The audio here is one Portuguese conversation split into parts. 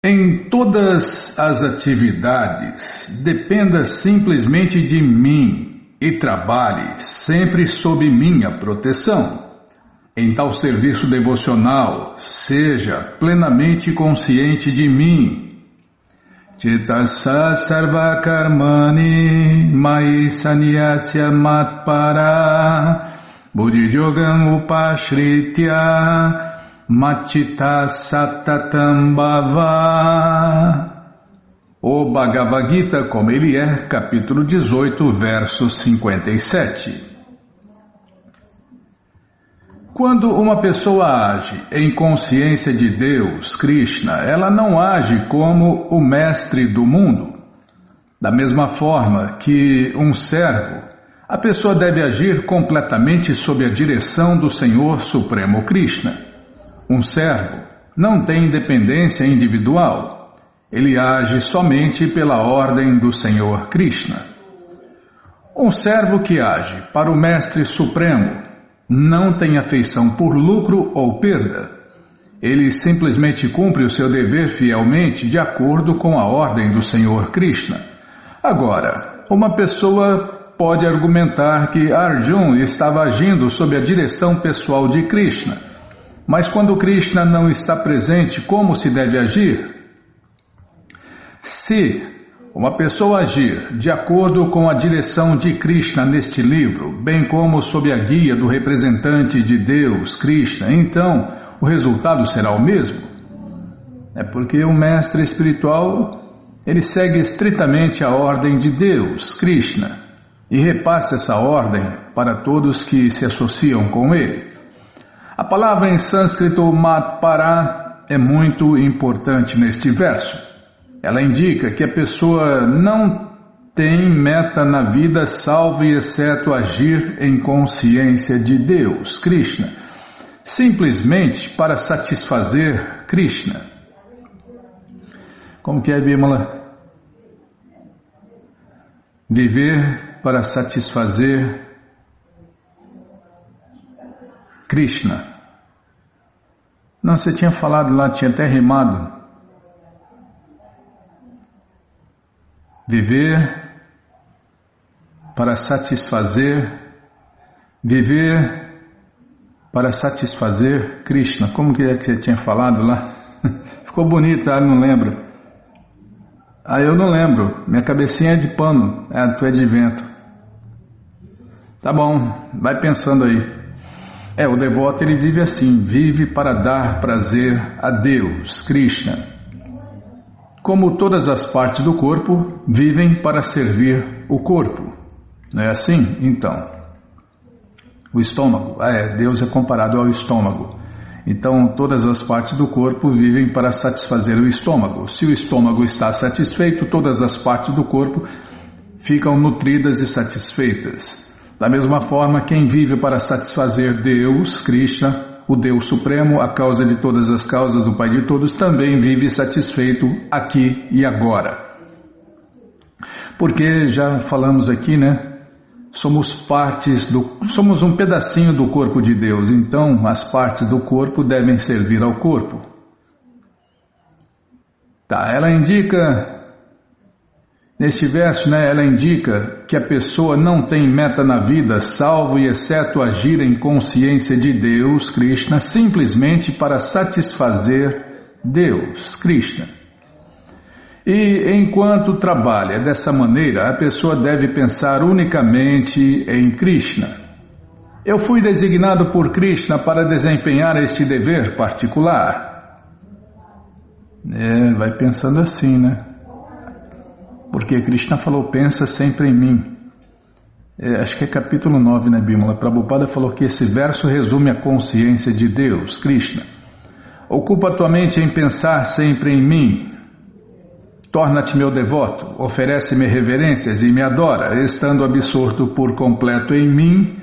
Em todas as atividades, dependa simplesmente de mim e trabalhe sempre sob minha proteção. Em tal serviço devocional, seja plenamente consciente de mim. Chittassa sarva karmani mai sannyasya matpara buddhiyogam upashritya Matita Satatam Bhava. O Bhagavad Gita, como ele é, capítulo 18, verso 57. Quando uma pessoa age em consciência de Deus, Krishna, ela não age como o mestre do mundo. Da mesma forma que um servo, a pessoa deve agir completamente sob a direção do Senhor Supremo Krishna. Um servo não tem independência individual. Ele age somente pela ordem do Senhor Krishna. Um servo que age para o Mestre Supremo não tem afeição por lucro ou perda. Ele simplesmente cumpre o seu dever fielmente de acordo com a ordem do Senhor Krishna. Agora, uma pessoa pode argumentar que Arjuna estava agindo sob a direção pessoal de Krishna. Mas quando Krishna não está presente, como se deve agir? Se uma pessoa agir de acordo com a direção de Krishna neste livro, bem como sob a guia do representante de Deus, Krishna, então o resultado será o mesmo. É porque o mestre espiritual, ele segue estritamente a ordem de Deus, Krishna, e repassa essa ordem para todos que se associam com ele. A palavra em sânscrito matpara é muito importante neste verso. Ela indica que a pessoa não tem meta na vida salvo e exceto agir em consciência de Deus, Krishna, simplesmente para satisfazer Krishna. Como que é, Bimala? Viver para satisfazer Krishna. Não, você tinha falado lá, tinha até rimado. Viver para satisfazer, viver para satisfazer Krishna. Como que é que você tinha falado lá? Ficou bonito, não lembro. Eu não lembro. Minha cabecinha é de pano, tu é de vento. Tá bom, vai pensando aí. O devoto ele vive assim, vive para dar prazer a Deus, Krishna. Como todas as partes do corpo, vivem para servir o corpo. Não é assim? Então, o estômago, Deus é comparado ao estômago. Então, todas as partes do corpo vivem para satisfazer o estômago. Se o estômago está satisfeito, todas as partes do corpo ficam nutridas e satisfeitas. Da mesma forma, quem vive para satisfazer Deus, Krishna, o Deus Supremo, a causa de todas as causas, o Pai de todos, também vive satisfeito aqui e agora. Porque já falamos aqui, somos um pedacinho do corpo de Deus, então as partes do corpo devem servir ao corpo. Ela indica... Neste verso, ela indica que a pessoa não tem meta na vida, salvo e exceto agir em consciência de Deus, Krishna, simplesmente para satisfazer Deus, Krishna. E enquanto trabalha dessa maneira, a pessoa deve pensar unicamente em Krishna. Eu fui designado por Krishna para desempenhar este dever particular. Vai pensando assim, Porque Krishna falou, pensa sempre em mim. Acho que é capítulo 9, Bimala? Prabhupada falou que esse verso resume a consciência de Deus, Krishna. Ocupa tua mente em pensar sempre em mim. Torna-te meu devoto, oferece-me reverências e me adora. Estando absorto por completo em mim,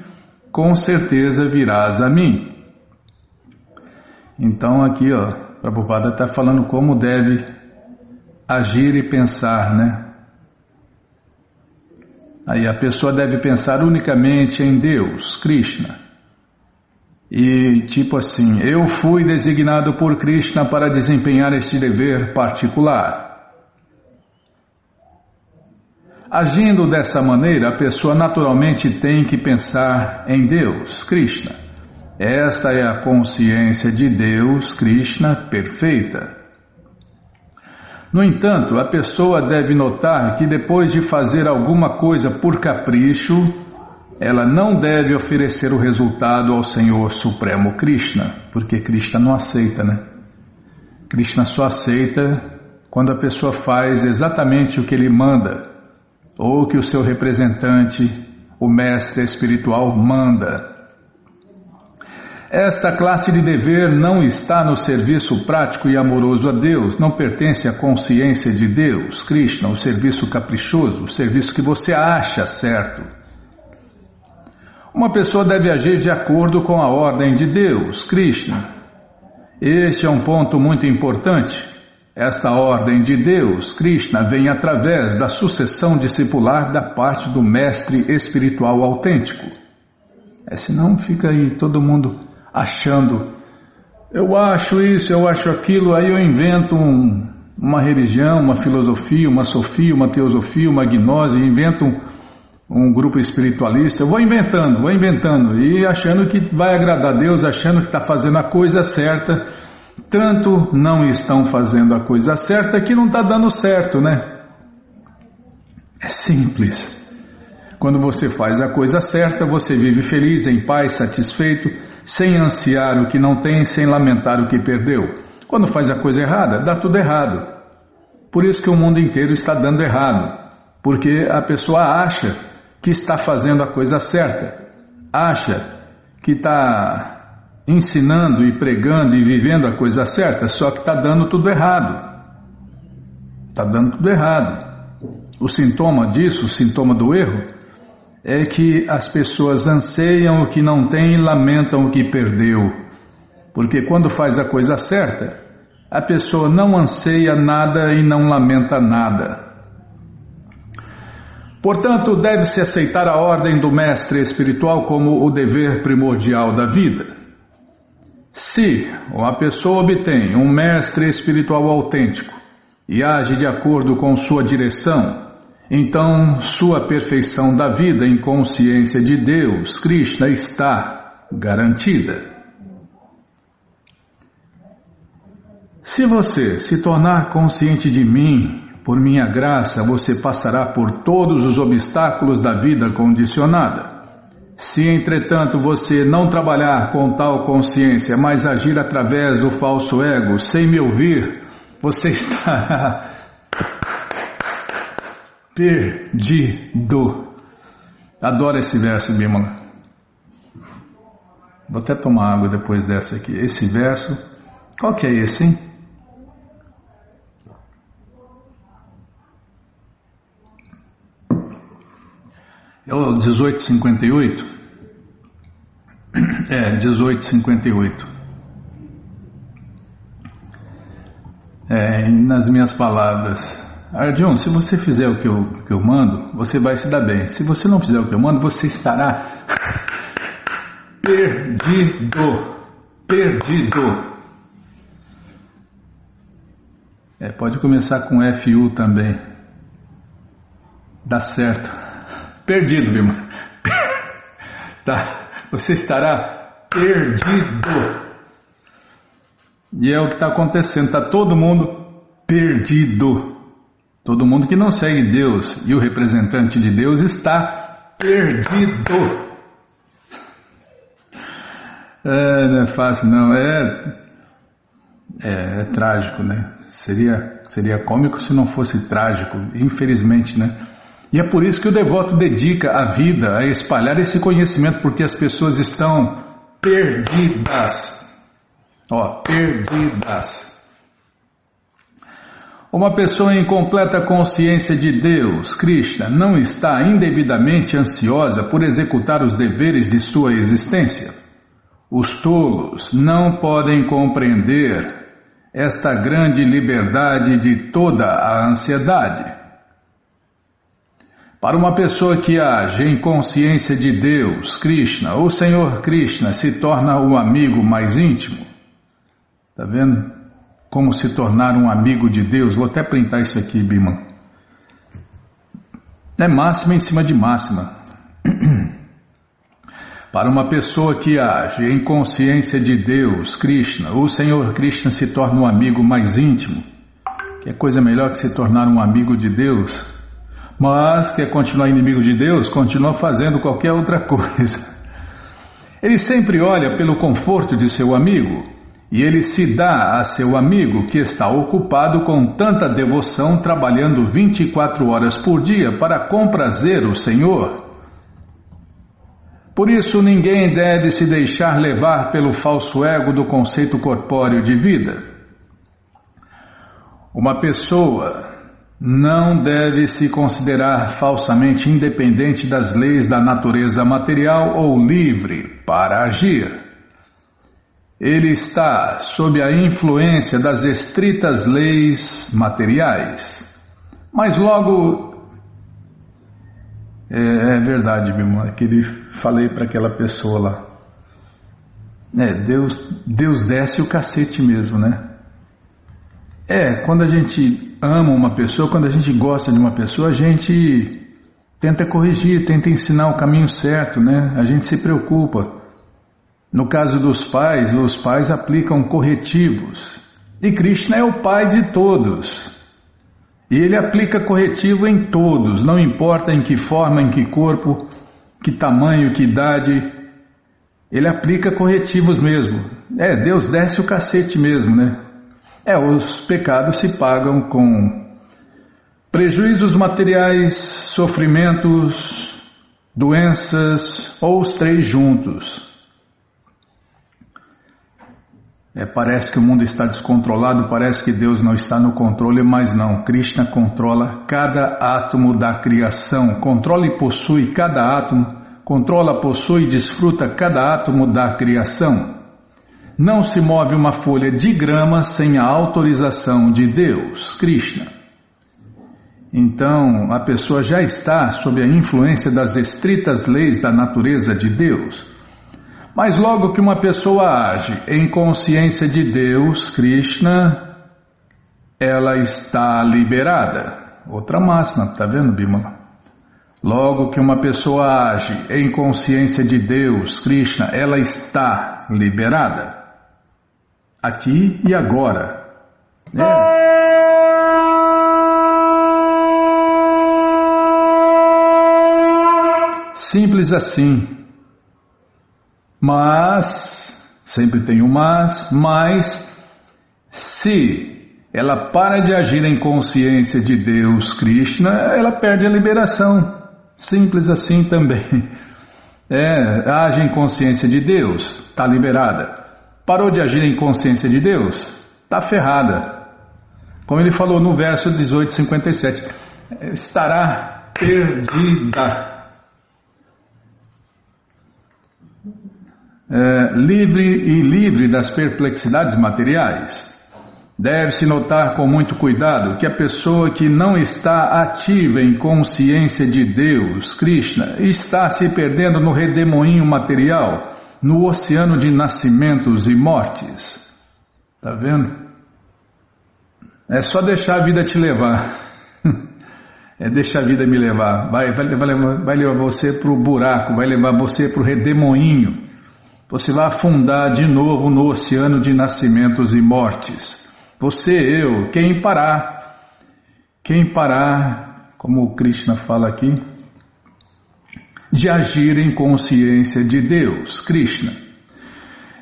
com certeza virás a mim. Então aqui, Prabhupada está falando como deve agir e pensar, Aí a pessoa deve pensar unicamente em Deus, Krishna. E tipo assim, eu fui designado por Krishna para desempenhar este dever particular. Agindo dessa maneira, a pessoa naturalmente tem que pensar em Deus, Krishna. Esta é a consciência de Deus, Krishna, perfeita. No entanto, a pessoa deve notar que depois de fazer alguma coisa por capricho, ela não deve oferecer o resultado ao Senhor Supremo Krishna, porque Krishna não aceita, né? Krishna só aceita quando a pessoa faz exatamente o que ele manda, ou que o seu representante, o mestre espiritual, manda. Esta classe de dever não está no serviço prático e amoroso a Deus, não pertence à consciência de Deus, Krishna, o serviço caprichoso, o serviço que você acha certo. Uma pessoa deve agir de acordo com a ordem de Deus, Krishna. Este é um ponto muito importante. Esta ordem de Deus, Krishna, vem através da sucessão discipular da parte do mestre espiritual autêntico. Senão fica aí todo mundo achando, eu acho isso, eu acho aquilo, aí eu invento uma religião, uma filosofia, uma sofia, uma teosofia, uma gnose, invento um grupo espiritualista, eu vou inventando, e achando que vai agradar a Deus, achando que está fazendo a coisa certa, tanto não estão fazendo a coisa certa que não está dando certo, né? É simples. Quando você faz a coisa certa, você vive feliz, em paz, satisfeito, sem ansiar o que não tem, sem lamentar o que perdeu. Quando faz a coisa errada, dá tudo errado. Por isso que o mundo inteiro está dando errado, porque a pessoa acha que está fazendo a coisa certa, acha que está ensinando e pregando e vivendo a coisa certa, só que está dando tudo errado. Está dando tudo errado. O sintoma disso, o sintoma do erro, é que as pessoas anseiam o que não tem e lamentam o que perdeu. Porque quando faz a coisa certa, a pessoa não anseia nada e não lamenta nada. Portanto, deve-se aceitar a ordem do mestre espiritual como o dever primordial da vida. Se a pessoa obtém um mestre espiritual autêntico e age de acordo com sua direção, então sua perfeição da vida em consciência de Deus, Krishna, está garantida. Se você se tornar consciente de mim, por minha graça, você passará por todos os obstáculos da vida condicionada. Se, entretanto, você não trabalhar com tal consciência, mas agir através do falso ego, sem me ouvir, você estará perdido. Adoro esse verso, Bimala. Vou até tomar água depois dessa aqui. Esse verso, qual que é esse, hein? É o 1858? 1858. Nas minhas palavras, Arjun, se você fizer o que eu mando, você vai se dar bem. Se você não fizer o que eu mando, você estará perdido. Perdido. Pode começar com FU também. Dá certo. Perdido, meu irmão. Tá. Você estará perdido. E é o que está acontecendo. Está todo mundo perdido. Todo mundo que não segue Deus e o representante de Deus está perdido. Não é fácil, não. É trágico, né? Seria cômico se não fosse trágico, infelizmente, né? E é por isso que o devoto dedica a vida a espalhar esse conhecimento, porque as pessoas estão perdidas. Perdidas. Uma pessoa em completa consciência de Deus, Krishna, não está indevidamente ansiosa por executar os deveres de sua existência. Os tolos não podem compreender esta grande liberdade de toda a ansiedade. Para uma pessoa que age em consciência de Deus, Krishna, o Senhor Krishna se torna o amigo mais íntimo. Está vendo? Como se tornar um amigo de Deus. Vou até printar isso aqui, Bima. É máxima em cima de máxima. Para uma pessoa que age em consciência de Deus, Krishna, o Senhor Krishna se torna um amigo mais íntimo. Que coisa melhor que se tornar um amigo de Deus? Mas quer continuar inimigo de Deus, continua fazendo qualquer outra coisa. Ele sempre olha pelo conforto de seu amigo, e ele se dá a seu amigo que está ocupado com tanta devoção, trabalhando 24 horas por dia para comprazer o Senhor. Por isso ninguém deve se deixar levar pelo falso ego do conceito corpóreo de vida. Uma pessoa não deve se considerar falsamente independente das leis da natureza material ou livre para agir. Ele está sob a influência das estritas leis materiais. Mas logo... É verdade, meu irmão, que ele falei para aquela pessoa lá. Deus desce o cacete mesmo, né? Quando a gente ama uma pessoa, quando a gente gosta de uma pessoa, a gente tenta corrigir, tenta ensinar o caminho certo, né? A gente se preocupa. No caso dos pais, os pais aplicam corretivos. E Krishna é o pai de todos. E ele aplica corretivo em todos, não importa em que forma, em que corpo, que tamanho, que idade. Ele aplica corretivos mesmo. Deus desce o cacete mesmo, né? Os pecados se pagam com prejuízos materiais, sofrimentos, doenças ou os três juntos. Parece que o mundo está descontrolado, parece que Deus não está no controle, mas não. Krishna controla cada átomo da criação, controla e possui cada átomo, controla, possui e desfruta cada átomo da criação. Não se move uma folha de grama sem a autorização de Deus, Krishna. Então, a pessoa já está sob a influência das estritas leis da natureza de Deus. Mas logo que uma pessoa age em consciência de Deus, Krishna, ela está liberada. Outra máxima, está vendo, Bimala? Logo que uma pessoa age em consciência de Deus, Krishna, ela está liberada. Aqui e agora. Simples assim. Mas, sempre tem um mas se ela para de agir em consciência de Deus, Krishna, ela perde a liberação. Simples assim também. Age em consciência de Deus, está liberada. Parou de agir em consciência de Deus, está ferrada. Como ele falou no verso 18:57, estará perdida. Livre das perplexidades materiais. Deve-se notar com muito cuidado que a pessoa que não está ativa em consciência de Deus, Krishna, está se perdendo no redemoinho material, no oceano de nascimentos e mortes. Tá vendo? É só deixar a vida te levar. Deixar a vida me levar. Vai levar você para o buraco, vai levar você para o redemoinho. Você vai afundar de novo no oceano de nascimentos e mortes. Você, eu, quem parar, como o Krishna fala aqui, de agir em consciência de Deus, Krishna.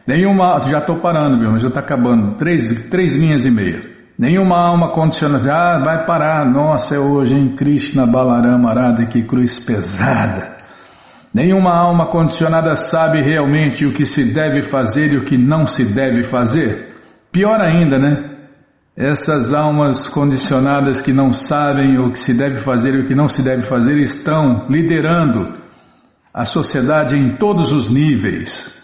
Já estou parando, meu, já está acabando, 3 linhas e meia. Nenhuma alma condicionada, vai parar, nossa, é hoje em Krishna Balarama Arada, que cruz pesada. Nenhuma alma condicionada sabe realmente o que se deve fazer e o que não se deve fazer. Pior ainda, né? Essas almas condicionadas que não sabem o que se deve fazer e o que não se deve fazer estão liderando a sociedade em todos os níveis.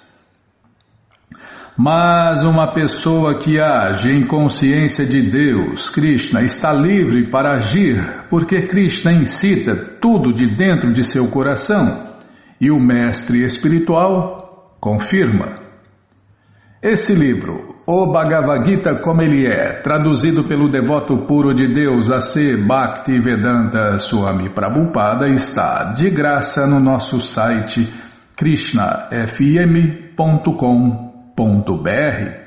Mas uma pessoa que age em consciência de Deus, Krishna, está livre para agir, porque Krishna incita tudo de dentro de seu coração, e o mestre espiritual confirma. Esse livro, O Bhagavad Gita como ele é, traduzido pelo devoto puro de Deus A.C. Bhaktivedanta Swami Prabhupada, está de graça no nosso site krishnafm.com.br.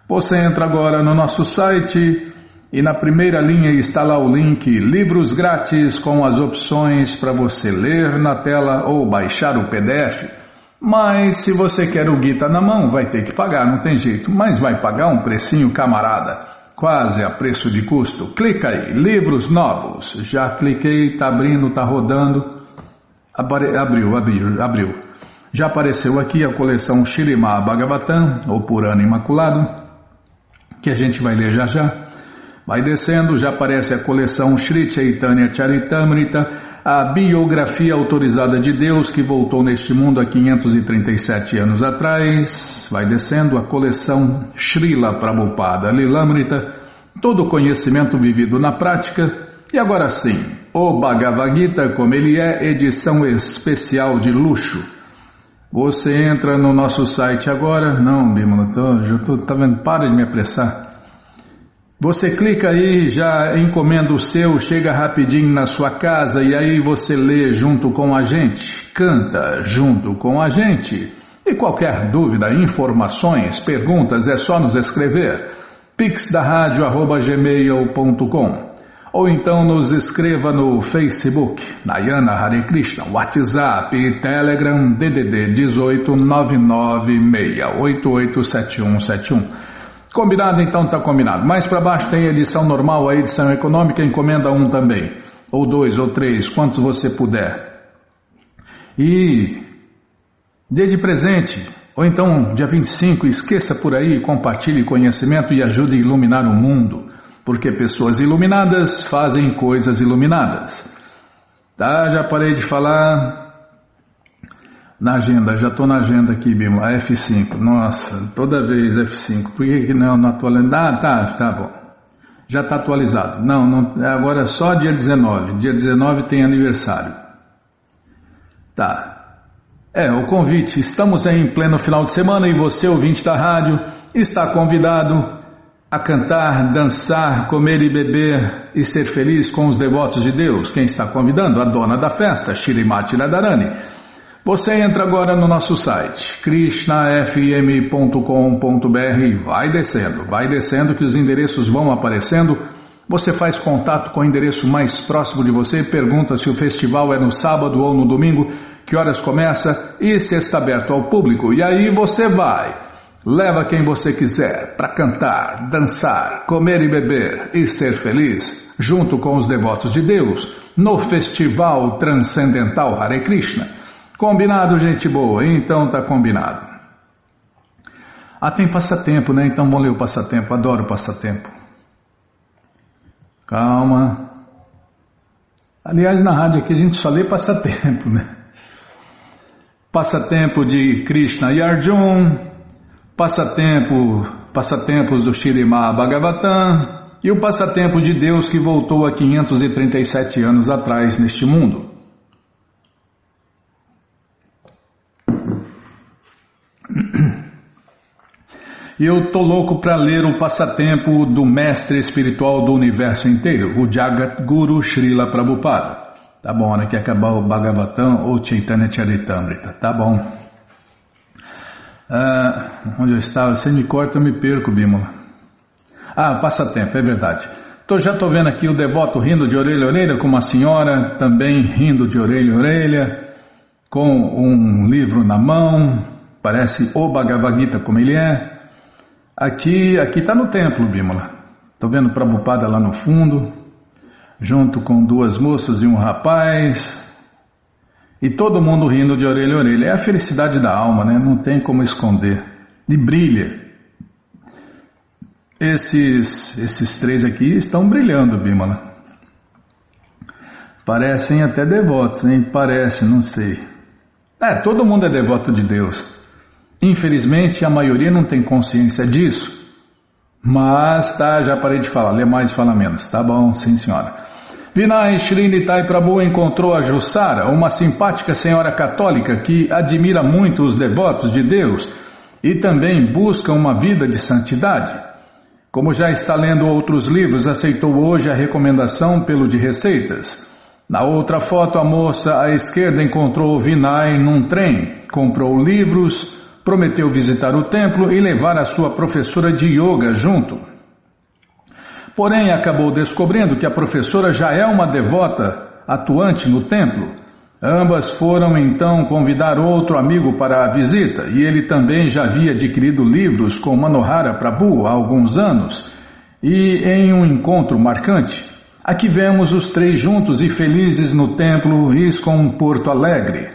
Você entra agora no nosso site e na primeira linha está lá o link Livros Grátis com as opções para você ler na tela ou baixar o PDF. Mas se você quer o Gita na mão, vai ter que pagar, não tem jeito. Mas vai pagar um precinho camarada, quase a preço de custo. Clica aí, livros novos. Já cliquei, tá abrindo, tá rodando. Abriu. Já apareceu aqui a coleção Śrīmad Bhagavatam, ou Purana Imaculado, que a gente vai ler já já. Vai descendo, já aparece a coleção Shri Chaitanya Charitamrita, a biografia autorizada de Deus que voltou neste mundo há 537 anos atrás. Vai descendo a coleção Srila Prabhupada Lilamrita, todo o conhecimento vivido na prática. E agora sim, o Bhagavad Gita como ele é, edição especial de luxo. Você entra no nosso site agora. Não, Bímola, tá vendo? Para de me apressar. Você clica aí, já encomenda o seu, chega rapidinho na sua casa e aí você lê junto com a gente, canta junto com a gente. E qualquer dúvida, informações, perguntas, é só nos escrever. pixdaradio@gmail.com ou então nos escreva no Facebook, Nayana Hare Krishna, WhatsApp e Telegram DDD 18 996887171. Combinado? Então tá combinado. Mais para baixo tem a edição normal, a edição econômica, encomenda um também. Ou dois, ou três, quantos você puder. E dê de presente. Ou então, dia 25, esqueça por aí, compartilhe conhecimento e ajude a iluminar o mundo. Porque pessoas iluminadas fazem coisas iluminadas. Tá, já parei de falar... Na agenda, já estou na agenda aqui, Bímola, F5, nossa, toda vez F5, por que não atualizado? Ah, tá bom, já está atualizado, não, agora é só dia 19 tem aniversário, tá, o convite, estamos aí em pleno final de semana e você, ouvinte da rádio, está convidado a cantar, dançar, comer e beber e ser feliz com os devotos de Deus. Quem está convidando? A dona da festa, Shrimati Radharani. Você entra agora no nosso site, krishnafm.com.br e vai descendo que os endereços vão aparecendo. Você faz contato com o endereço mais próximo de você, pergunta se o festival é no sábado ou no domingo, que horas começa e se está aberto ao público. E aí você vai, leva quem você quiser para cantar, dançar, comer e beber e ser feliz, junto com os devotos de Deus, no Festival Transcendental Hare Krishna. Combinado, gente boa? Então tá combinado. Ah, tem passatempo, né? Então vamos ler o passatempo. Adoro o passatempo. Calma. Aliás, na rádio aqui a gente só lê passatempo, né? Passatempo de Krishna e Arjuna, passatempos do Śrīmad Bhagavatam e o passatempo de Deus que voltou há 537 anos atrás neste mundo. E eu tô louco para ler o passatempo do mestre espiritual do universo inteiro, o Jagat Guru Srila Prabhupada. Tá bom, hora que acabar o Bhagavatam ou Chaitanya Charitamrita, tá bom. Onde eu estava? Você me corta, eu me perco, Bímola. Passatempo, é verdade. Já tô vendo aqui o devoto rindo de orelha a orelha, com uma senhora também rindo de orelha a orelha, com um livro na mão, parece o Bhagavad Gita como ele é. Aqui está no templo, Bímola. Estou vendo Prabhupada lá no fundo, junto com duas moças e um rapaz, e todo mundo rindo de orelha a orelha. É a felicidade da alma, né? Não tem como esconder. E brilha. Esses três aqui estão brilhando, Bímola. Parecem até devotos, hein? Parece, não sei. Todo mundo é devoto de Deus. Infelizmente, a maioria não tem consciência disso. Mas, tá, já parei de falar, lê mais e fala menos. Tá bom, sim senhora. Vinay Shri Nitai Prabhu encontrou a Jussara, uma simpática senhora católica que admira muito os devotos de Deus e também busca uma vida de santidade. Como já está lendo outros livros, aceitou hoje a recomendação pelo de receitas. Na outra foto, a moça à esquerda encontrou o Vinay num trem, comprou livros, prometeu visitar o templo e levar a sua professora de yoga junto. Porém, acabou descobrindo que a professora já é uma devota atuante no templo. Ambas foram então convidar outro amigo para a visita e ele também já havia adquirido livros com Manohara Prabhu há alguns anos. E em um encontro marcante, aqui vemos os três juntos e felizes no templo ISKCON Porto Alegre.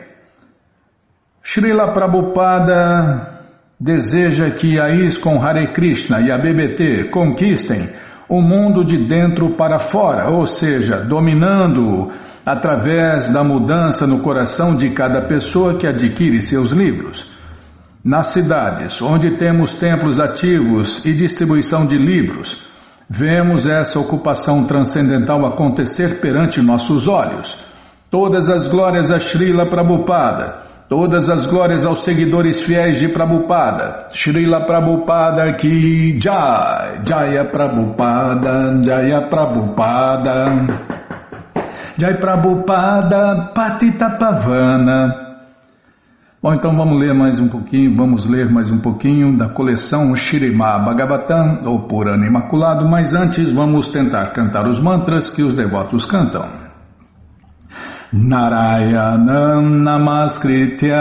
Srila Prabhupada deseja que a ISKCON Hare Krishna e a BBT conquistem o mundo de dentro para fora, ou seja, dominando-o através da mudança no coração de cada pessoa que adquire seus livros. Nas cidades onde temos templos ativos e distribuição de livros, vemos essa ocupação transcendental acontecer perante nossos olhos. Todas as glórias a Srila Prabhupada. Todas as glórias aos seguidores fiéis de Prabhupada. Srila Prabhupada ki Jai. Jaya Prabhupada, Jaya Prabhupada. Jai Prabhupada, Patita Pavana. Bom, então vamos ler mais um pouquinho da coleção Śrīmad Bhagavatam, ou Purana Imaculado, mas antes vamos tentar cantar os mantras que os devotos cantam. Narayanam Namaskritya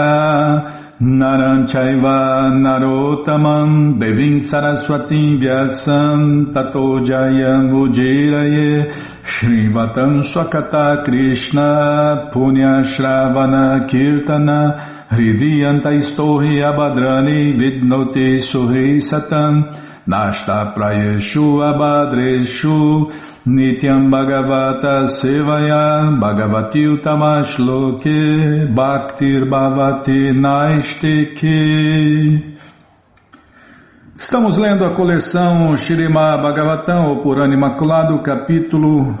Naram Chaiva Narotamam Devim Saraswatim Vyasam Tato Jayam Ujiraye Shrivatam Swakata Krishna Punya Shravana Kirtana Hridiyanta Istohi Abhadrani Vidnoti Suhi Satam Nashta Prayeshu Abhadreshu Nityam Bhagavata Sevaya Bhagavati Utamashloke Bhaktir Bhavati Naistike. Estamos lendo a coleção Śrīmad Bhagavatam, ou Purana Imaculado, capítulo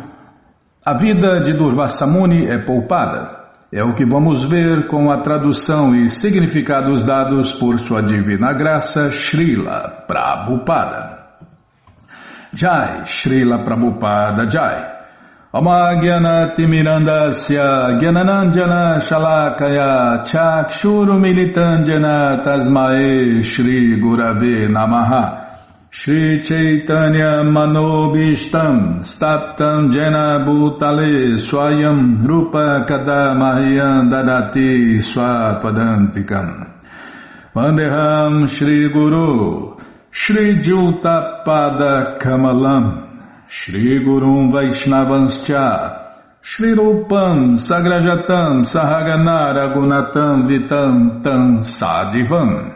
A Vida de Durvasa Muni é Poupada. É o que vamos ver com a tradução e significados dados por sua divina graça, Srila Prabhupada. Jai, Srila Prabhupada Jai. Omagyanati Mirandasya Gyananandjana Shalakaya Chakshuru Militandjana Tasmae Shri Gurave Namaha. Shri Chaitanya Manobishtam Staptam Jena Bhutale Swayam Rupa Kadamahyam Dadati Swapadantikam Vandeham Shri Guru Shri Jutapada Kamalam Shri Gurum Vaishnavanscha Shri Rupam Sagrajatam Sahagana Ragunatam Vitam Tam Sadivam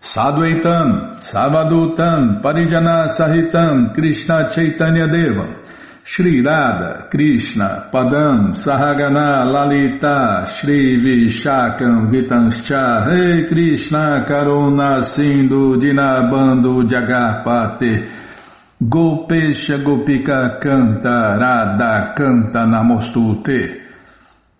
Sadvaitam, Savadutam, Parijana Sahitam, Krishna Chaitanya Devam, Shri Radha, Krishna, Padam, Sahagana, Lalita, Shri Vishakam, Vitanscha, Rei Krishna, Karuna, Sindhu, Dinabando, Jagarpate, Gopesha, Gopika, Canta, Radha, Canta, Namostute,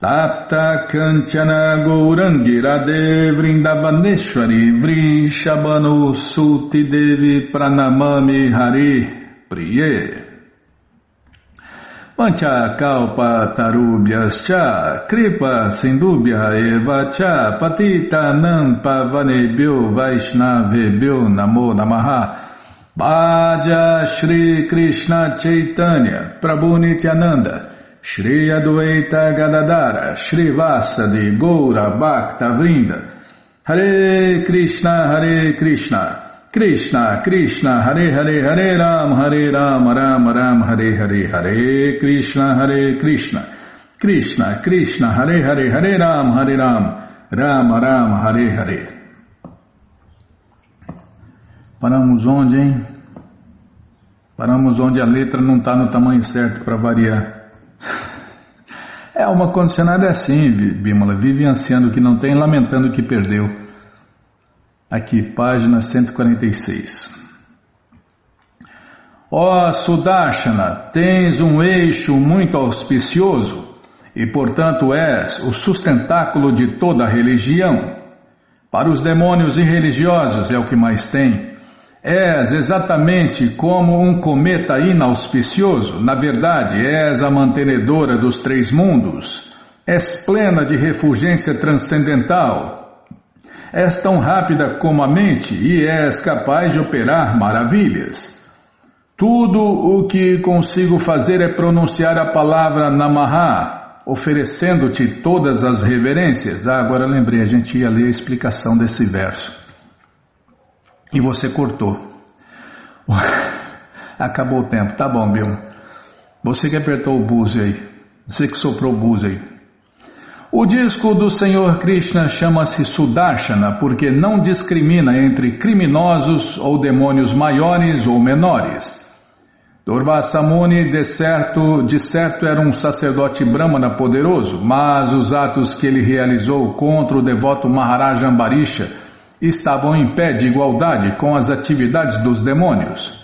Tapta Kanchana Gourangi Radhe Vrindavaneshwari Vrishabhanu Suti Devi Pranamami Hari Priye Pancha Kalpa Tarubhyascha Kripa Sindubhya Evacha Patita Nam Pavanebhyo Vaishnavebhyo Namo Namaha Bhaja Shri Krishna Chaitanya Prabhu Nityananda Shri Adwaita Gadadara, Shri Vasadi, Goura, Bhakta Vrinda, Hare Krishna, Krishna, Krishna, Hare Hare, Hare Ram, Ram Ram, Hare Hare, Hare Krishna, Krishna, Krishna, Hare Hare, Hare Ram, Ram Ram, Hare Hare. Paramos onde, hein? Paramos onde a letra não está no tamanho certo para variar. É, uma condicionada é assim, Bímola, vive ansiando o que não tem, lamentando o que perdeu. Aqui, página 146. Ó Sudarshana, tens um eixo muito auspicioso e, portanto, és o sustentáculo de toda a religião. Para os demônios irreligiosos é o que mais tem. És exatamente como um cometa inauspicioso. Na verdade, és a mantenedora dos 3 mundos. És plena de refulgência transcendental. És tão rápida como a mente e és capaz de operar maravilhas. Tudo o que consigo fazer é pronunciar a palavra Namaha, oferecendo-te todas as reverências. Agora lembrei, a gente ia ler a explicação desse verso. E você cortou. Acabou o tempo. Tá bom, Bill. Você que apertou o búzio aí. Você que soprou o búzio aí. O disco do Senhor Krishna chama-se Sudarshana porque não discrimina entre criminosos ou demônios maiores ou menores. Durvasa Muni, de certo era um sacerdote brahmana poderoso, mas os atos que ele realizou contra o devoto Maharaja Ambarisha estavam em pé de igualdade com as atividades dos demônios.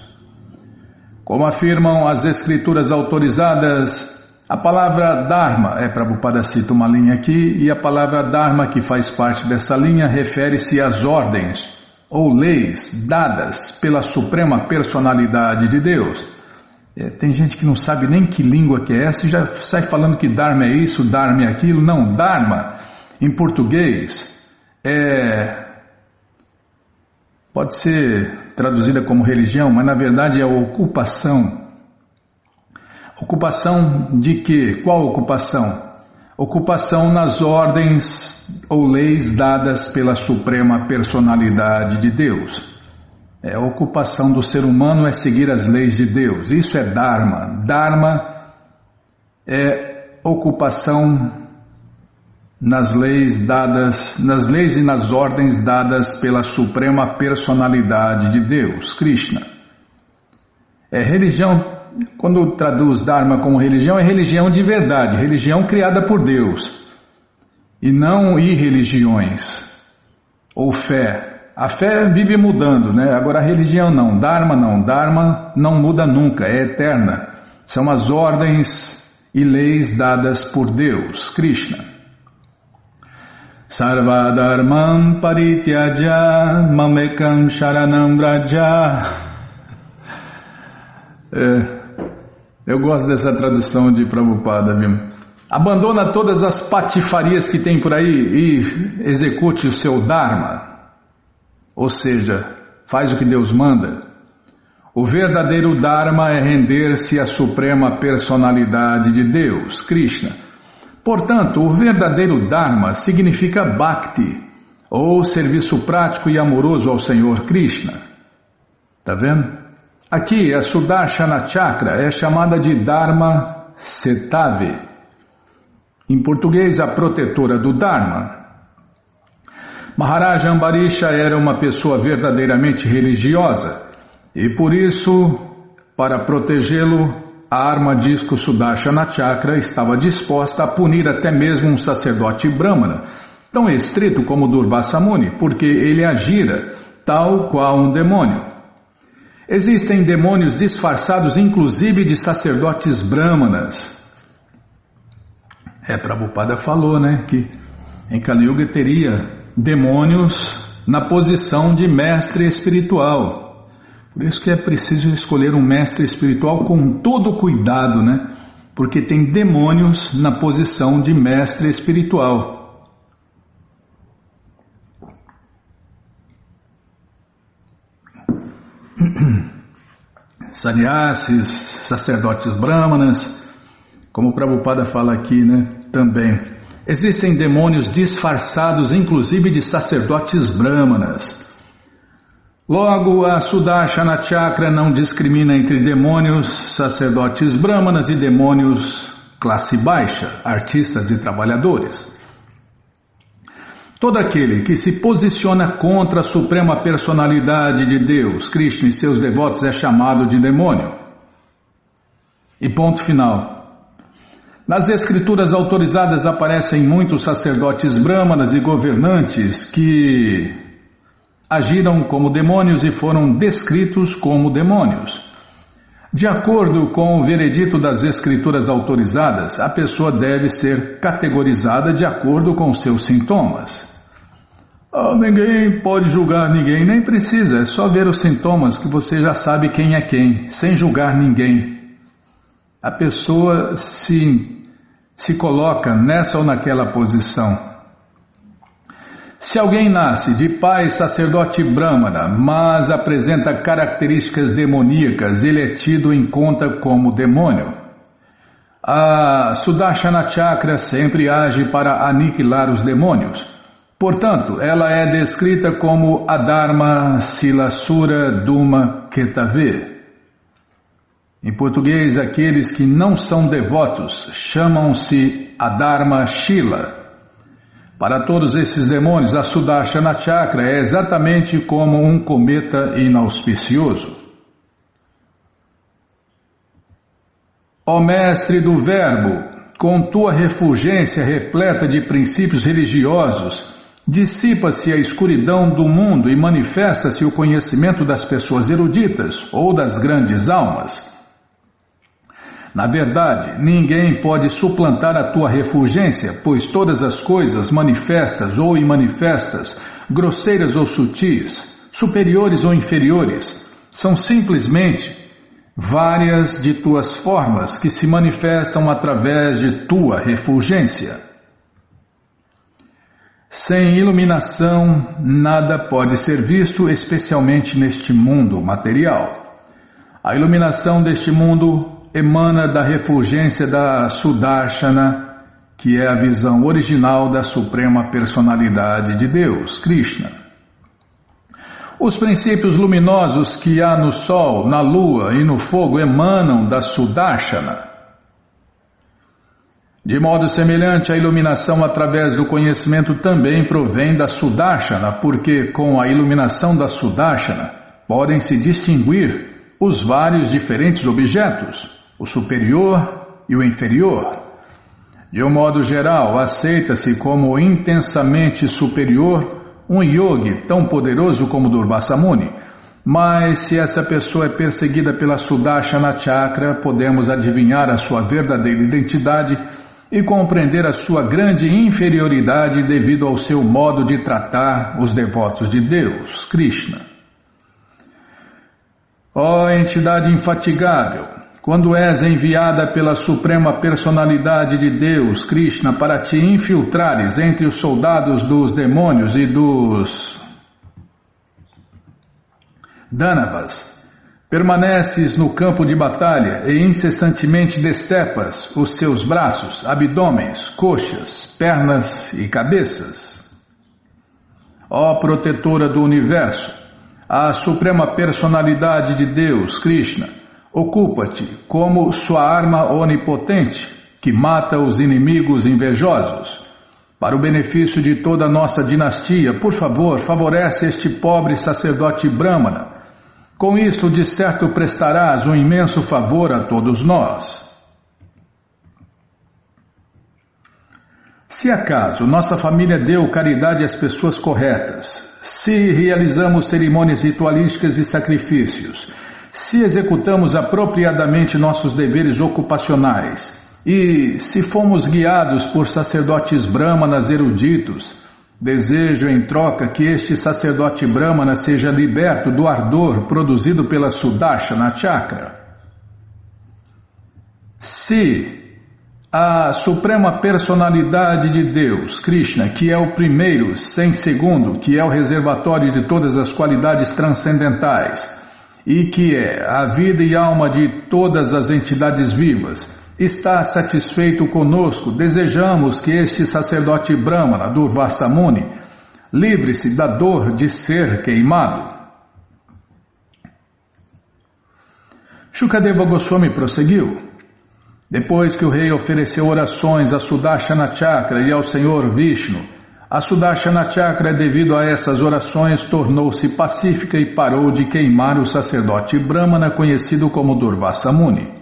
Como afirmam as escrituras autorizadas, a palavra Dharma, Prabhupada cita uma linha aqui, e a palavra Dharma que faz parte dessa linha refere-se às ordens ou leis dadas pela Suprema Personalidade de Deus. Tem gente que não sabe nem que língua que é essa e já sai falando que Dharma é isso, Dharma é aquilo. Não, Dharma, em português, pode ser traduzida como religião, mas na verdade é ocupação. Ocupação de quê? Qual ocupação? Ocupação nas ordens ou leis dadas pela Suprema Personalidade de Deus. A ocupação do ser humano é seguir as leis de Deus. Isso é Dharma. Dharma é ocupação nas leis e nas ordens dadas pela Suprema Personalidade de Deus, Krishna. Religião, quando traduz Dharma como religião, é religião de verdade, religião criada por Deus, e não irreligiões, ou fé. A fé vive mudando, né? Agora a religião não, Dharma não muda nunca, é eterna. São as ordens e leis dadas por Deus, Krishna. Sarva Dharmam Parityaja Mamekam Sharanam Vraja. Eu gosto dessa tradução de Prabhupada, viu? Abandona todas as patifarias que tem por aí e execute o seu Dharma. Ou seja, faz o que Deus manda. O verdadeiro Dharma é render-se à Suprema Personalidade de Deus, Krishna. Portanto, o verdadeiro Dharma significa Bhakti, ou serviço prático e amoroso ao Senhor Krishna. Está vendo? Aqui, a Sudarshana Chakra é chamada de Dharma Setave. Em português, a protetora do Dharma. Maharaja Ambarisha era uma pessoa verdadeiramente religiosa e por isso, para protegê-lo, a arma disco Sudarshana Chakra estava disposta a punir até mesmo um sacerdote brahmana, tão estrito como Durvasa Muni, porque ele agira tal qual um demônio. Existem demônios disfarçados inclusive de sacerdotes brahmanas. Prabhupada falou, né, que em Kali Yuga teria demônios na posição de mestre espiritual. Por isso que é preciso escolher um mestre espiritual com todo cuidado, né? Porque tem demônios na posição de mestre espiritual. Sannyasis, sacerdotes brahmanas, como o Prabhupada fala aqui, né? Também. Existem demônios disfarçados, inclusive de sacerdotes brahmanas. Logo, a Sudarshana Chakra não discrimina entre demônios, sacerdotes brahmanas e demônios classe baixa, artistas e trabalhadores. Todo aquele que se posiciona contra a Suprema Personalidade de Deus, Krishna e seus devotos é chamado de demônio. E ponto final. Nas escrituras autorizadas aparecem muitos sacerdotes brahmanas e governantes que agiram como demônios e foram descritos como demônios. De acordo com o veredito das escrituras autorizadas, a pessoa deve ser categorizada de acordo com seus sintomas. Ninguém pode julgar ninguém, nem precisa, é só ver os sintomas que você já sabe quem é quem, sem julgar ninguém. A pessoa se coloca nessa ou naquela posição. Se alguém nasce de pai sacerdote brahmana, mas apresenta características demoníacas, ele é tido em conta como demônio. A Sudarshana Chakra sempre age para aniquilar os demônios. Portanto, ela é descrita como Adharma Silasura Duma Ketave. Em português, aqueles que não são devotos chamam-se Adharma Shila. Para todos esses demônios, a Sudarshana Chakra é exatamente como um cometa inauspicioso. Ó Mestre do Verbo, com tua refulgência repleta de princípios religiosos, dissipa-se a escuridão do mundo e manifesta-se o conhecimento das pessoas eruditas ou das grandes almas. Na verdade, ninguém pode suplantar a tua refulgência, pois todas as coisas manifestas ou imanifestas, grosseiras ou sutis, superiores ou inferiores, são simplesmente várias de tuas formas que se manifestam através de tua refulgência. Sem iluminação, nada pode ser visto, especialmente neste mundo material. A iluminação deste mundo emana da refulgência da Sudarshana, que é a visão original da Suprema Personalidade de Deus, Krishna. Os princípios luminosos que há no Sol, na Lua e no Fogo emanam da Sudarshana. De modo semelhante, a iluminação através do conhecimento também provém da Sudarshana, porque com a iluminação da Sudarshana podem se distinguir os vários diferentes objetos, o superior e o inferior. De um modo geral, aceita-se como intensamente superior um yogi tão poderoso como Durvasa Muni, mas se essa pessoa é perseguida pela Sudarshana Chakra, podemos adivinhar a sua verdadeira identidade e compreender a sua grande inferioridade devido ao seu modo de tratar os devotos de Deus, Krishna. Ó entidade infatigável, quando és enviada pela Suprema Personalidade de Deus, Krishna, para te infiltrares entre os soldados dos demônios e dos Danavas, permaneces no campo de batalha e incessantemente decepas os seus braços, abdômenes, coxas, pernas e cabeças. Ó protetora do universo, a Suprema Personalidade de Deus, Krishna, ocupa-te como sua arma onipotente que mata os inimigos invejosos. Para o benefício de toda a nossa dinastia, por favor, favorece este pobre sacerdote brahmana. Com isto, de certo, prestarás um imenso favor a todos nós. Se acaso nossa família deu caridade às pessoas corretas, se realizamos cerimônias ritualísticas e sacrifícios, se executamos apropriadamente nossos deveres ocupacionais e se fomos guiados por sacerdotes brahmanas eruditos, desejo em troca que este sacerdote brahmana seja liberto do ardor produzido pela Sudarshana Chakra. Se a Suprema Personalidade de Deus, Krishna, que é o primeiro, sem segundo, que é o reservatório de todas as qualidades transcendentais, e que é a vida e alma de todas as entidades vivas, está satisfeito conosco, desejamos que este sacerdote brahmana, Durvasa Muni, livre-se da dor de ser queimado. Shukadeva Goswami prosseguiu. Depois que o rei ofereceu orações a Sudarshana Chakra e ao Senhor Vishnu, a Sudarshana Chakra, devido a essas orações, tornou-se pacífica e parou de queimar o sacerdote brahmana conhecido como Durvasa Muni.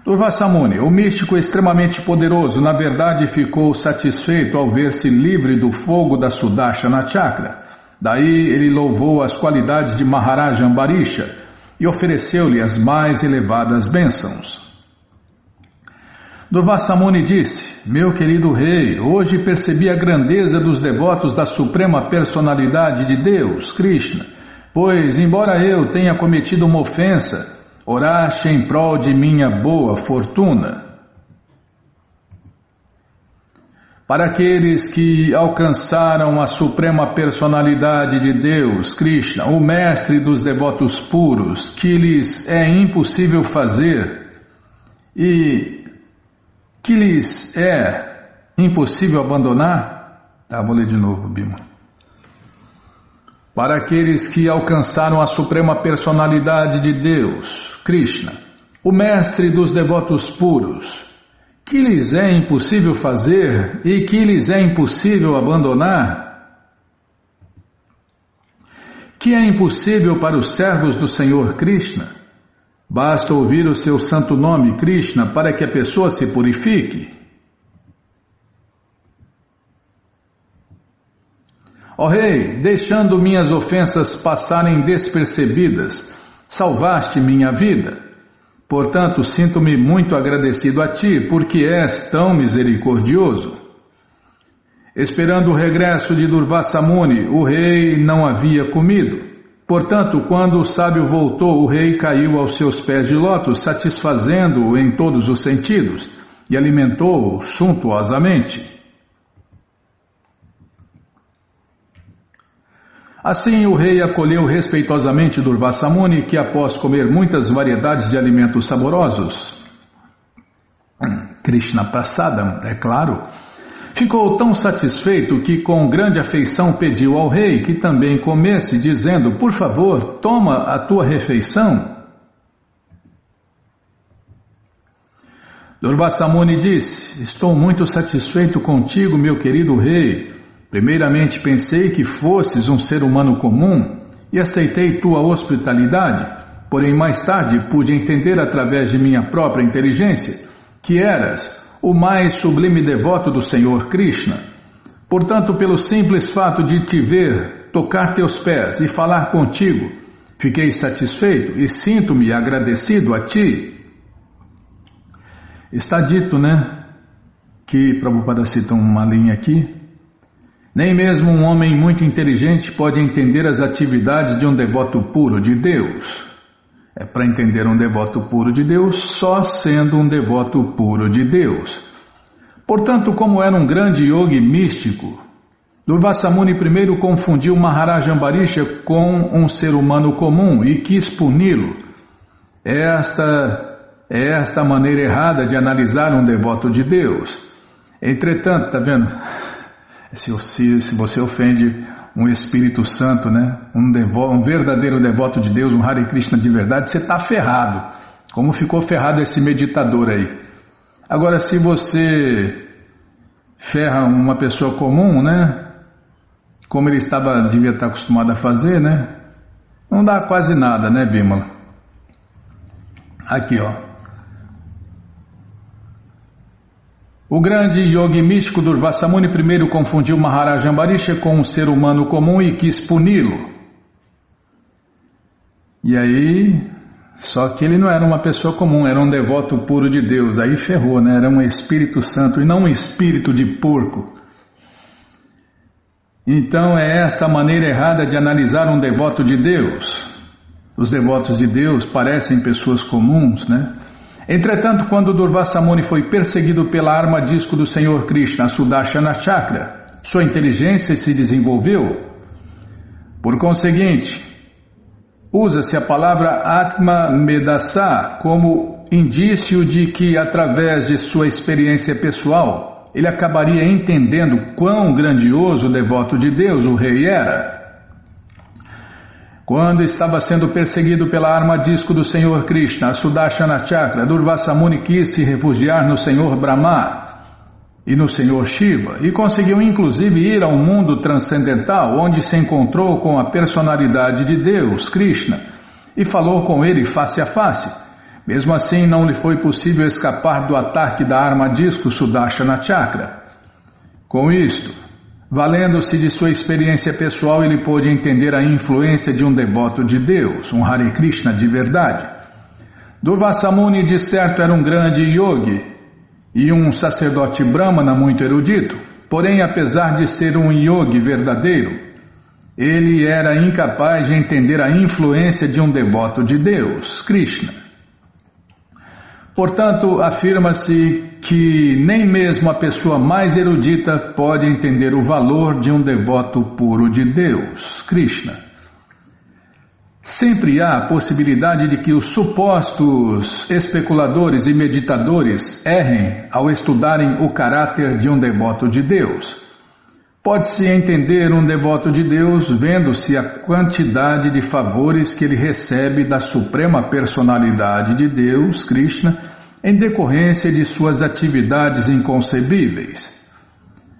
Durvasa Muni, o místico extremamente poderoso, na verdade ficou satisfeito ao ver-se livre do fogo da Sudarshana Chakra. Daí ele louvou as qualidades de Maharaja Ambarisha e ofereceu-lhe as mais elevadas bênçãos. Durvasa Muni disse: meu querido rei, hoje percebi a grandeza dos devotos da Suprema Personalidade de Deus, Krishna, pois, embora eu tenha cometido uma ofensa, oraste em prol de minha boa fortuna. Para aqueles que alcançaram a Suprema Personalidade de Deus, Krishna, o mestre dos devotos puros, que lhes é impossível fazer e que lhes é impossível abandonar? Vou ler de novo, Bima. Para aqueles que alcançaram a Suprema Personalidade de Deus, Krishna, o mestre dos devotos puros, que lhes é impossível fazer e que lhes é impossível abandonar? Que é impossível para os servos do Senhor Krishna? Basta ouvir o seu santo nome, Krishna, para que a pessoa se purifique. Ó Rei, deixando minhas ofensas passarem despercebidas, salvaste minha vida. Portanto, sinto-me muito agradecido a ti, porque és tão misericordioso. Esperando o regresso de Durvasa Muni, o rei não havia comido. Portanto, quando o sábio voltou, o rei caiu aos seus pés de lótus, satisfazendo-o em todos os sentidos, e alimentou-o suntuosamente. Assim, o rei acolheu respeitosamente Durvasa Muni, que após comer muitas variedades de alimentos saborosos, Krishna Prasadam, é claro, ficou tão satisfeito que com grande afeição pediu ao rei que também comesse, dizendo: por favor, toma a tua refeição. Durvasa Muni disse: estou muito satisfeito contigo, meu querido rei. Primeiramente pensei que fosses um ser humano comum e aceitei tua hospitalidade, porém mais tarde pude entender através de minha própria inteligência que eras o mais sublime devoto do Senhor Krishna. Portanto, pelo simples fato de te ver, tocar teus pés e falar contigo, fiquei satisfeito e sinto-me agradecido a ti. Está dito, né, que Prabhupada cita uma linha aqui: nem mesmo um homem muito inteligente pode entender as atividades de um devoto puro de Deus. É para entender um devoto puro de Deus só sendo um devoto puro de Deus. Portanto, como era um grande yogi místico, Durvasa Muni primeiro confundiu Maharaja Ambarisha com um ser humano comum e quis puni-lo. Esta é a maneira errada de analisar um devoto de Deus. Entretanto, está vendo? Se você ofende um Espírito Santo, né? Um verdadeiro devoto de Deus, um Hare Krishna de verdade, você está ferrado. Como ficou ferrado esse meditador aí. Agora, se você ferra uma pessoa comum, né? Como ele devia estar acostumado a fazer, né? Não dá quase nada, né, Bimala? Aqui, ó. O grande yogi místico Durvasa Muni primeiro confundiu Maharaja Ambarisha com um ser humano comum e quis puni-lo. E aí, só que ele não era uma pessoa comum, era um devoto puro de Deus. Aí ferrou, né? Era um Espírito Santo e não um espírito de porco. Então é esta a maneira errada de analisar um devoto de Deus. Os devotos de Deus parecem pessoas comuns, né? Entretanto, quando Durvasa Muni foi perseguido pela arma disco do Senhor Krishna, a Sudarshana Chakra, sua inteligência se desenvolveu. Por conseguinte, usa-se a palavra Atma Medasa como indício de que, através de sua experiência pessoal, ele acabaria entendendo quão grandioso devoto de Deus o rei era. Quando estava sendo perseguido pela arma disco do Senhor Krishna, a Sudarshana Chakra, Durvasa Muni quis se refugiar no Senhor Brahma e no Senhor Shiva, e conseguiu inclusive ir ao mundo transcendental, onde se encontrou com a personalidade de Deus, Krishna, e falou com ele face a face. Mesmo assim, não lhe foi possível escapar do ataque da arma disco Sudarshana Chakra. Com isto, valendo-se de sua experiência pessoal, ele pôde entender a influência de um devoto de Deus, um Hare Krishna de verdade. Durvasa Muni, de certo, era um grande yogi e um sacerdote brahmana muito erudito. Porém, apesar de ser um yogi verdadeiro, ele era incapaz de entender a influência de um devoto de Deus, Krishna. Portanto, afirma-se que nem mesmo a pessoa mais erudita pode entender o valor de um devoto puro de Deus, Krishna. Sempre há a possibilidade de que os supostos especuladores e meditadores errem ao estudarem o caráter de um devoto de Deus. Pode-se entender um devoto de Deus vendo-se a quantidade de favores que ele recebe da Suprema Personalidade de Deus, Krishna, em decorrência de suas atividades inconcebíveis.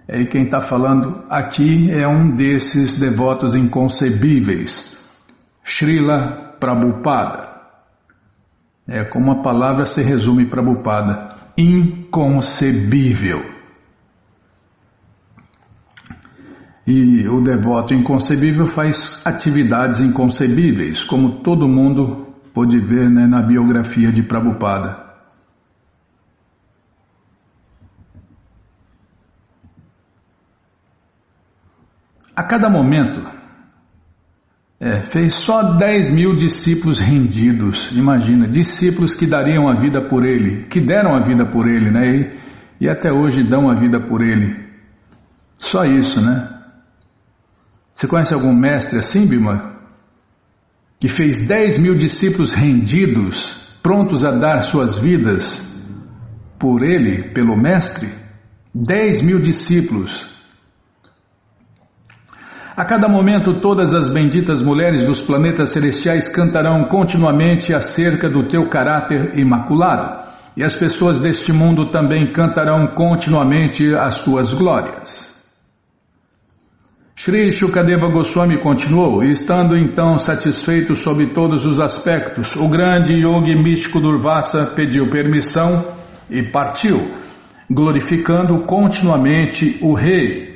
E quem está falando aqui é um desses devotos inconcebíveis, Srila Prabhupada. É como a palavra se resume Prabhupada, inconcebível. E o devoto inconcebível faz atividades inconcebíveis, como todo mundo pôde ver, né, na biografia de Prabhupada. A cada momento, fez só 10.000 discípulos rendidos. Imagina, discípulos que dariam a vida por ele, que deram a vida por ele, né? E até hoje dão a vida por ele. Só isso, né? Você conhece algum mestre assim, Bima? Que fez 10.000 discípulos rendidos, prontos a dar suas vidas por ele, pelo mestre? 10.000 discípulos. A cada momento, todas as benditas mulheres dos planetas celestiais cantarão continuamente acerca do teu caráter imaculado, e as pessoas deste mundo também cantarão continuamente as tuas glórias. Shri Shukadeva Goswami continuou, estando então satisfeito sob todos os aspectos, o grande yogi místico Durvasa pediu permissão e partiu, glorificando continuamente o rei.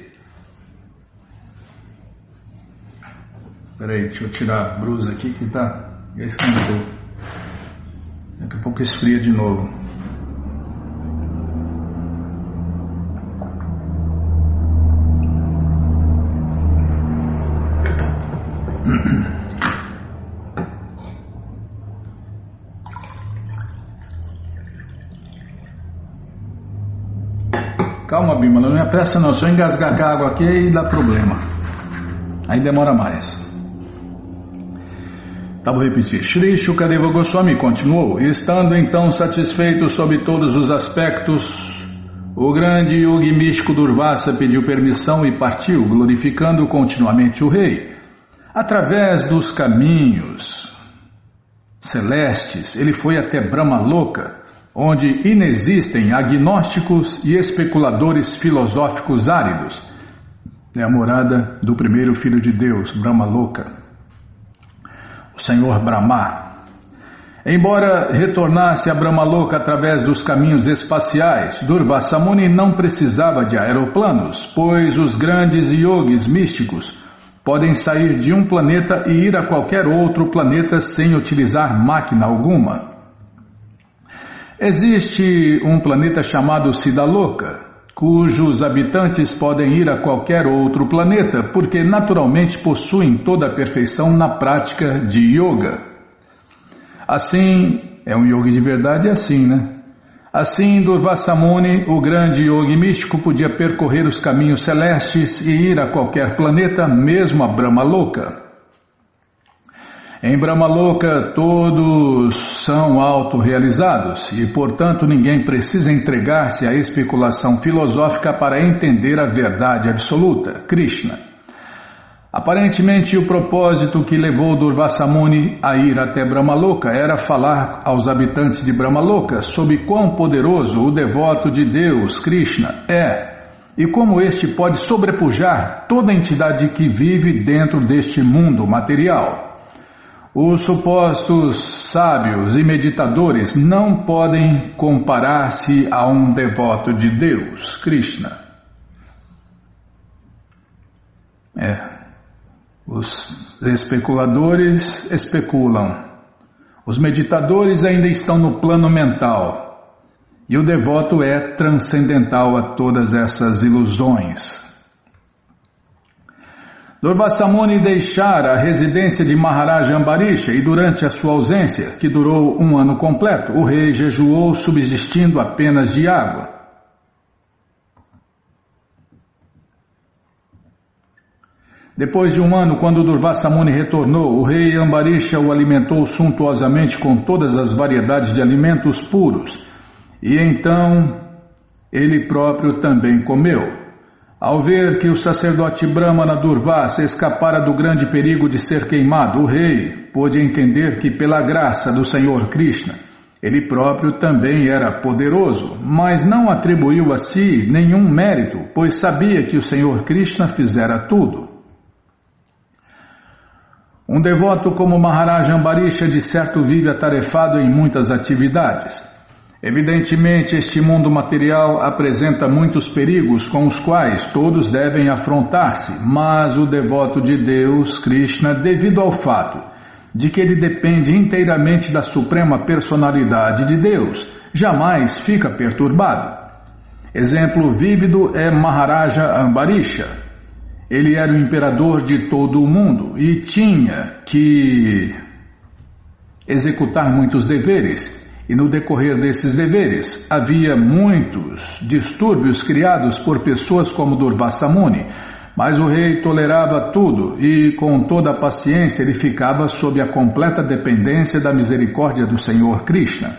Peraí, deixa eu tirar a blusa aqui que já esquentou. Daqui a pouco esfria de novo. Calma, Bima, não me apressa não, se eu engasgar com a água aqui aí dá problema. Aí demora mais. Tá, vou repetir. Shri Shukadeva Goswami continuou, estando então satisfeito sob todos os aspectos, o grande yogi místico Durvasa pediu permissão e partiu, glorificando continuamente o rei. Através dos caminhos celestes, ele foi até Brahmaloka, onde inexistem agnósticos e especuladores filosóficos áridos. É a morada do primeiro filho de Deus, Brahmaloka, o Senhor Brahma. Embora retornasse a Brahmaloka através dos caminhos espaciais, Durvasa Muni não precisava de aeroplanos, pois os grandes yogis místicos podem sair de um planeta e ir a qualquer outro planeta sem utilizar máquina alguma. Existe um planeta chamado Siddhaloka, cujos habitantes podem ir a qualquer outro planeta, porque naturalmente possuem toda a perfeição na prática de yoga. Assim, é um yogi de verdade assim, né? Assim, Durvasa Muni, o grande yogi místico, podia percorrer os caminhos celestes e ir a qualquer planeta, mesmo a Brahmaloka. Em Brahmaloka, todos são autorrealizados e, portanto, ninguém precisa entregar-se à especulação filosófica para entender a verdade absoluta, Krishna. Aparentemente, o propósito que levou Durvasa Muni a ir até Brahmaloka era falar aos habitantes de Brahmaloka sobre quão poderoso o devoto de Deus, Krishna, é e como este pode sobrepujar toda entidade que vive dentro deste mundo material. Os supostos sábios e meditadores não podem comparar-se a um devoto de Deus, Krishna. Os especuladores especulam. Os meditadores ainda estão no plano mental. E o devoto é transcendental a todas essas ilusões. Durvasa Muni deixara a residência de Maharaja Ambarisha e durante a sua ausência, que durou 1 ano completo, o rei jejuou subsistindo apenas de água. Depois de 1 ano, quando Durvasa Muni retornou, o rei Ambarisha o alimentou suntuosamente com todas as variedades de alimentos puros, e então ele próprio também comeu. Ao ver que o sacerdote Brahmana Durvasa escapara do grande perigo de ser queimado, o rei pôde entender que pela graça do Senhor Krishna, ele próprio também era poderoso, mas não atribuiu a si nenhum mérito, pois sabia que o Senhor Krishna fizera tudo. Um devoto como Maharaja Ambarisha de certo vive atarefado em muitas atividades. Evidentemente, este mundo material apresenta muitos perigos com os quais todos devem afrontar-se, mas o devoto de Deus, Krishna, devido ao fato de que ele depende inteiramente da suprema personalidade de Deus, jamais fica perturbado. Exemplo vívido é Maharaja Ambarisha. Ele era o imperador de todo o mundo e tinha que executar muitos deveres. E no decorrer desses deveres, havia muitos distúrbios criados por pessoas como Durvasa Muni, mas o rei tolerava tudo e com toda a paciência ele ficava sob a completa dependência da misericórdia do Senhor Krishna.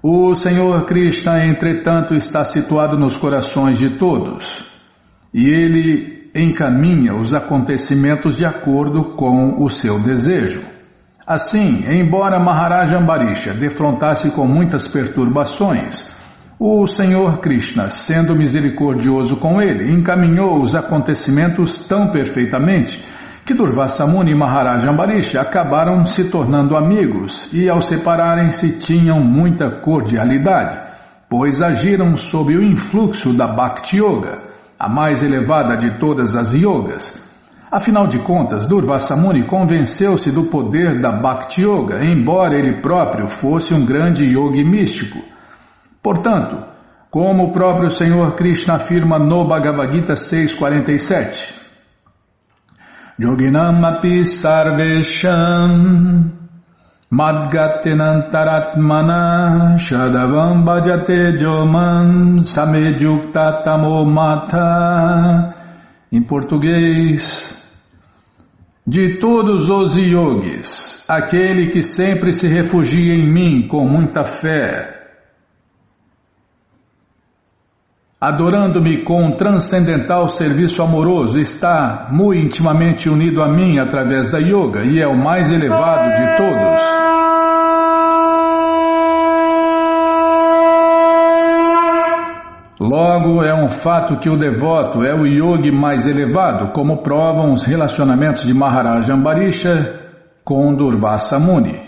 O Senhor Krishna, entretanto, está situado nos corações de todos e ele encaminha os acontecimentos de acordo com o seu desejo. Assim, embora Maharaja Ambarisha defrontasse com muitas perturbações, o Senhor Krishna, sendo misericordioso com ele, encaminhou os acontecimentos tão perfeitamente que Durvasa Muni e Maharaja Ambarisha acabaram se tornando amigos e, ao separarem-se, tinham muita cordialidade, pois agiram sob o influxo da Bhakti Yoga, a mais elevada de todas as yogas. Afinal de contas, Durvasa Muni convenceu-se do poder da Bhakti Yoga, embora ele próprio fosse um grande yogi místico. Portanto, como o próprio Senhor Krishna afirma no Bhagavad Gita 6.47, Yoginam api sarvesham madgatenantaratmana shadavam bhajate joman samejukta tamo mata. Em português, de todos os yogis, aquele que sempre se refugia em mim com muita fé, adorando-me com um transcendental serviço amoroso, está muito intimamente unido a mim através da yoga e é o mais elevado de todos. Logo, é um fato que o devoto é o yogi mais elevado, como provam os relacionamentos de Maharaja Ambarisha com Durvasa Muni.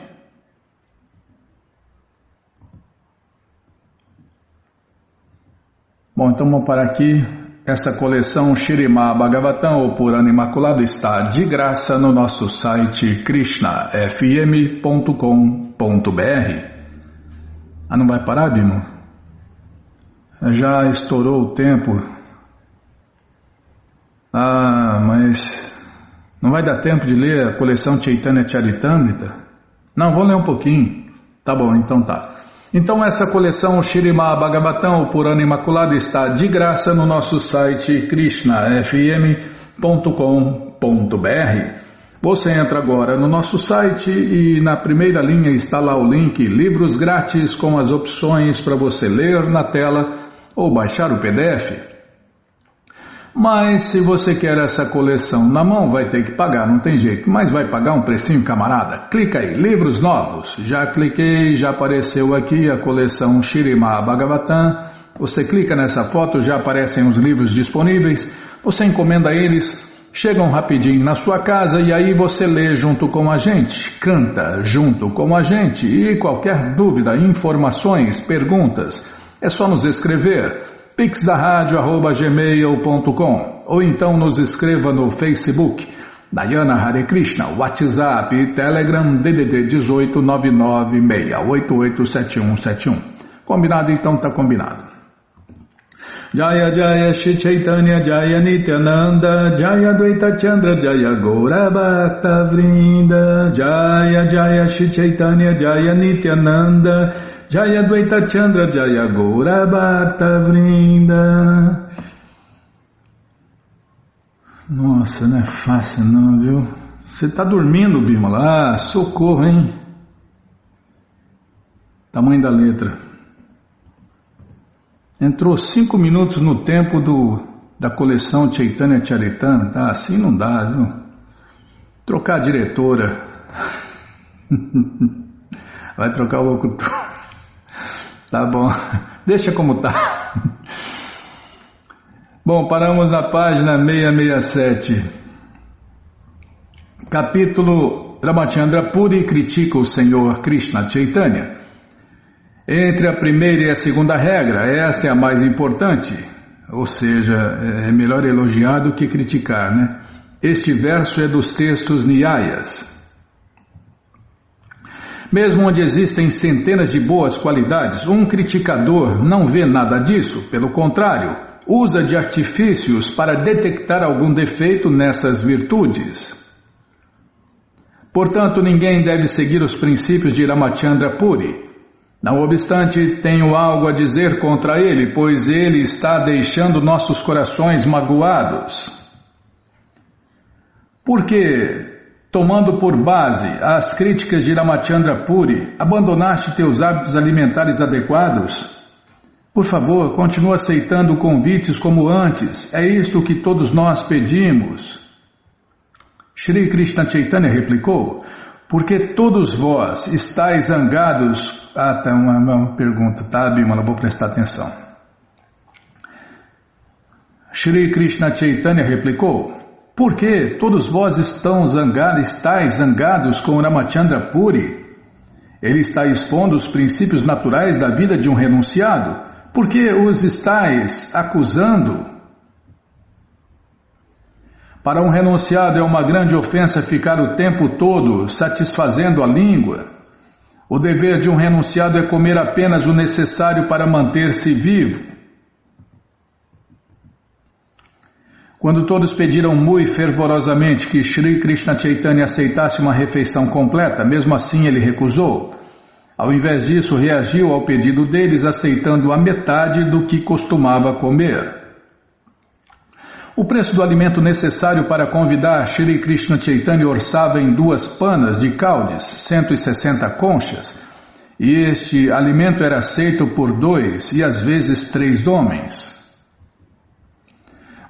Bom, então vamos parar aqui. Essa coleção Śrīmad Bhagavatam, ou Purana Imaculado, está de graça no nosso site krishnafm.com.br. Ah, não vai parar, Bimo? Já estourou o tempo. Ah, mas não vai dar tempo de ler a coleção Chaitanya Charitamrita? Não, vou ler um pouquinho. Tá bom, então tá. Então essa coleção Śrīmad Bhagavatam, o Purana Imaculado, está de graça no nosso site krishnafm.com.br. Você entra agora no nosso site e na primeira linha está lá o link Livros Grátis com as opções para você ler na tela ou baixar o PDF. Mas se você quer essa coleção na mão, vai ter que pagar, não tem jeito. Mas vai pagar um precinho, camarada? Clica aí, livros novos. Já cliquei, já apareceu aqui a coleção Śrīmad Bhagavatam. Você clica nessa foto, já aparecem os livros disponíveis. Você encomenda eles, chegam rapidinho na sua casa e aí você lê junto com a gente, canta junto com a gente e qualquer dúvida, informações, perguntas, é só nos escrever pixdaradio@gmail.com ou então nos escreva no Facebook, Dayana Hare Krishna, WhatsApp e Telegram DDD 18 996887171. Combinado? Então tá combinado. Jaya Jaya Shri Chaitanya Jaya Nityananda Jaya Dvaita Chandra Jaya Gaura Bhakta Vrinda Jaya Jaya Shri Chaitanya Jaya Nityananda Jaya Dvaita Chandra Jaya Gaura Bhakta Vrinda. Nossa, não é fácil não, viu? Você tá dormindo, Bimala? Ah, socorro, hein? Tamanho da letra. Entrou 5 minutos no tempo da coleção Chaitanya Charitamrita, tá? Assim não dá, viu? Trocar a diretora. Vai trocar o locutor. Tá bom, deixa como tá. Bom, paramos na página 667. Capítulo Ramachandra Puri critica o Senhor Krishna Chaitanya. Entre a primeira e a segunda regra, esta é a mais importante, ou seja, é melhor elogiar do que criticar, né? Este verso é dos textos Niyayas. Mesmo onde existem centenas de boas qualidades, um criticador não vê nada disso, pelo contrário, usa de artifícios para detectar algum defeito nessas virtudes. Portanto, ninguém deve seguir os princípios de Ramachandra Puri. Não obstante, tenho algo a dizer contra ele, pois ele está deixando nossos corações magoados. Porque, tomando por base as críticas de Ramachandra Puri, abandonaste teus hábitos alimentares adequados? Por favor, continua aceitando convites como antes, é isto que todos nós pedimos. Shri Krishna Chaitanya replicou, porque todos vós estáis zangados... Ah, tá, uma pergunta, tá, Bimala, vou prestar atenção. Shri Krishna Chaitanya replicou, por que todos vós estáis zangados com Ramachandra Puri? Ele está expondo os princípios naturais da vida de um renunciado. Por que os estáis acusando? Para um renunciado é uma grande ofensa ficar o tempo todo satisfazendo a língua. O dever de um renunciado é comer apenas o necessário para manter-se vivo. Quando todos pediram muito fervorosamente que Shri Krishna Chaitanya aceitasse uma refeição completa, mesmo assim ele recusou. Ao invés disso, reagiu ao pedido deles, aceitando a metade do que costumava comer. O preço do alimento necessário para convidar Shri Krishna Chaitanya orçava em 2 panas de caldes, 160 conchas, e este alimento era aceito por 2 e às vezes 3 homens.